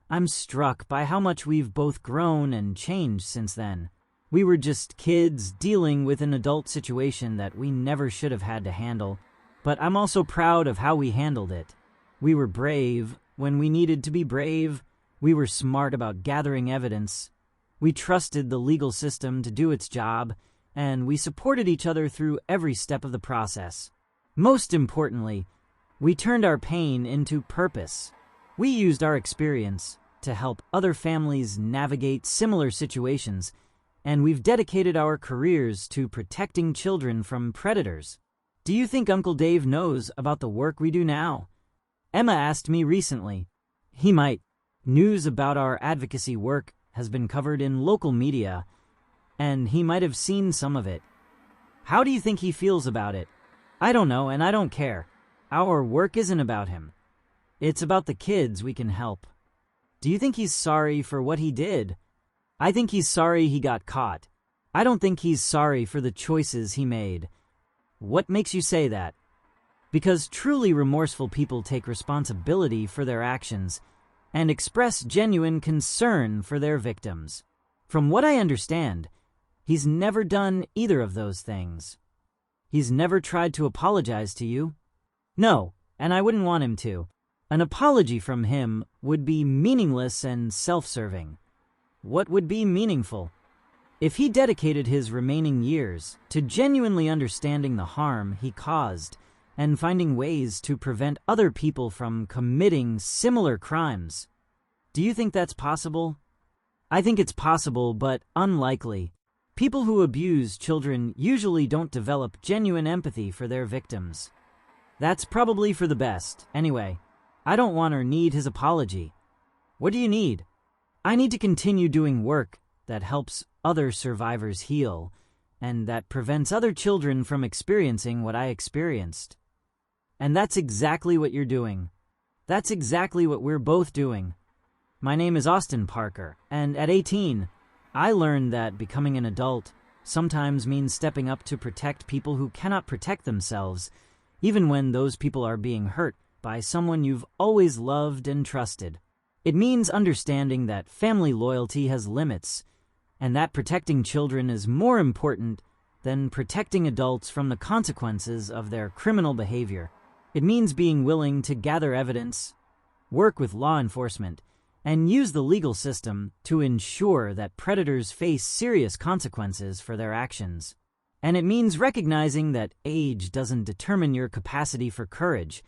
I'm struck by how much we've both grown and changed since then. We were just kids dealing with an adult situation that we never should have had to handle, but I'm also proud of how we handled it. We were brave when we needed to be brave. We were smart about gathering evidence. We trusted the legal system to do its job, and we supported each other through every step of the process. Most importantly, we turned our pain into purpose. We used our experience to help other families navigate similar situations, and we've dedicated our careers to protecting children from predators. Do you think Uncle Dave knows about the work we do now? Emma asked me recently. He might. News about our advocacy work has been covered in local media, and he might have seen some of it. How do you think he feels about it? I don't know, and I don't care. Our work isn't about him. It's about the kids we can help. Do you think he's sorry for what he did? I think he's sorry he got caught. I don't think he's sorry for the choices he made. What makes you say that? Because truly remorseful people take responsibility for their actions and express genuine concern for their victims. From what I understand, he's never done either of those things. He's never tried to apologize to you? No, and I wouldn't want him to. An apology from him would be meaningless and self-serving. What would be meaningful? If he dedicated his remaining years to genuinely understanding the harm he caused and finding ways to prevent other people from committing similar crimes, do you think that's possible? I think it's possible, but unlikely. People who abuse children usually don't develop genuine empathy for their victims. That's probably for the best. Anyway, I don't want or need his apology. What do you need? I need to continue doing work that helps other survivors heal and that prevents other children from experiencing what I experienced. And that's exactly what you're doing. That's exactly what we're both doing. My name is Austin Parker, and at 18, I learned that becoming an adult sometimes means stepping up to protect people who cannot protect themselves, even when those people are being hurt by someone you've always loved and trusted. It means understanding that family loyalty has limits, and that protecting children is more important than protecting adults from the consequences of their criminal behavior. It means being willing to gather evidence, work with law enforcement, and use the legal system to ensure that predators face serious consequences for their actions. And it means recognizing that age doesn't determine your capacity for courage.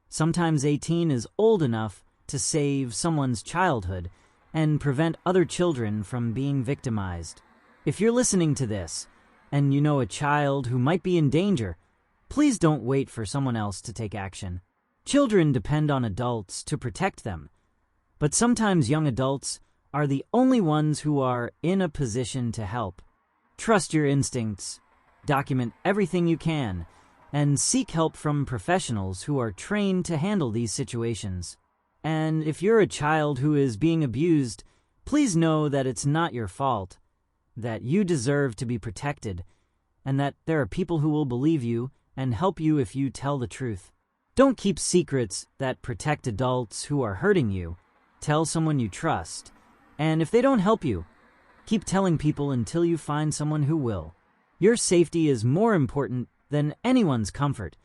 Sometimes 18 is old enough to save someone's childhood and prevent other children from being victimized. If you're listening to this, and you know a child who might be in danger, please don't wait for someone else to take action. Children depend on adults to protect them, but sometimes young adults are the only ones who are in a position to help. Trust your instincts, document everything you can, and seek help from professionals who are trained to handle these situations. And if you're a child who is being abused, please know that it's not your fault, that you deserve to be protected, and that there are people who will believe you and help you if you tell the truth. Don't keep secrets that protect adults who are hurting you. Tell someone you trust, and if they don't help you, keep telling people until you find someone who will. Your safety is more important than anyone's comfort,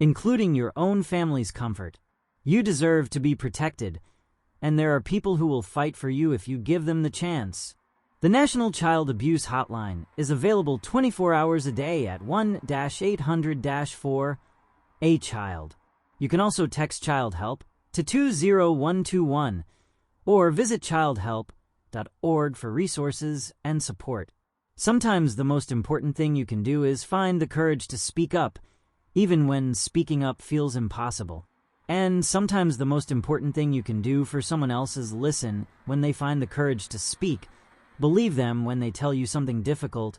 including your own family's comfort. You deserve to be protected, and there are people who will fight for you if you give them the chance. The National Child Abuse Hotline is available 24 hours a day at 1-800-4-A-CHILD. You can also text Child Help to 20121 or visit childhelp.org for resources and support. Sometimes the most important thing you can do is find the courage to speak up, even when speaking up feels impossible. And sometimes the most important thing you can do for someone else is listen when they find the courage to speak, believe them when they tell you something difficult,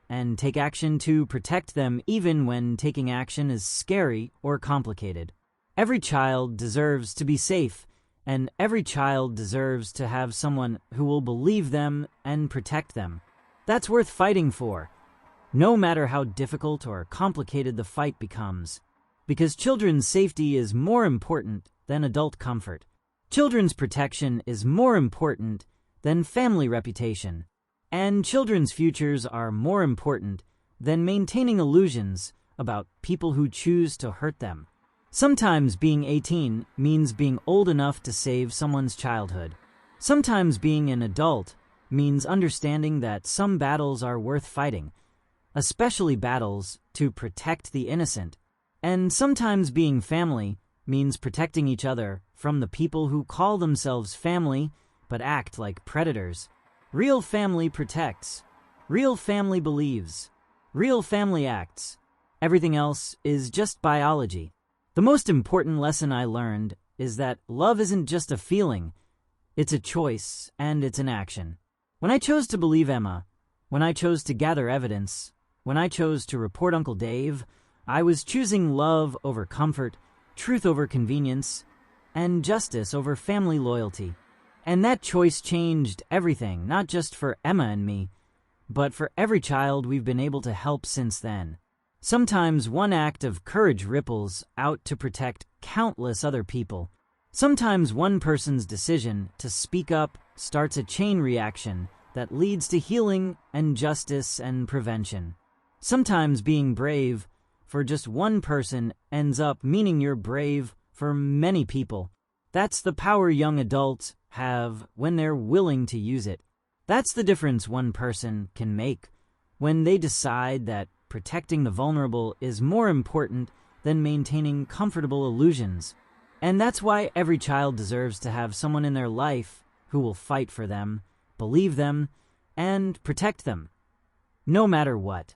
and take action to protect them even when taking action is scary or complicated. Every child deserves to be safe, and every child deserves to have someone who will believe them and protect them. That's worth fighting for, no matter how difficult or complicated the fight becomes. Because children's safety is more important than adult comfort. Children's protection is more important than family reputation. And children's futures are more important than maintaining illusions about people who choose to hurt them. Sometimes being 18 means being old enough to save someone's childhood. Sometimes being an adult means understanding that some battles are worth fighting, especially battles to protect the innocent. And sometimes being family means protecting each other from the people who call themselves family but act like predators. Real family protects. Real family believes. Real family acts. Everything else is just biology. The most important lesson I learned is that love isn't just a feeling, it's a choice and it's an action. When I chose to believe Emma, When I chose to gather evidence, when I chose to report Uncle Dave, I was choosing love over comfort, truth over convenience, and justice over family loyalty. And that choice changed everything, not just for Emma and me, but for every child we've been able to help since then. Sometimes one act of courage ripples out to protect countless other people. Sometimes one person's decision to speak up starts a chain reaction that leads to healing and justice and prevention. Sometimes being brave for just one person ends up meaning you're brave for many people. That's the power young adults have when they're willing to use it. That's the difference one person can make when they decide that protecting the vulnerable is more important than maintaining comfortable illusions. And that's why every child deserves to have someone in their life who will fight for them, believe them, and protect them, no matter what.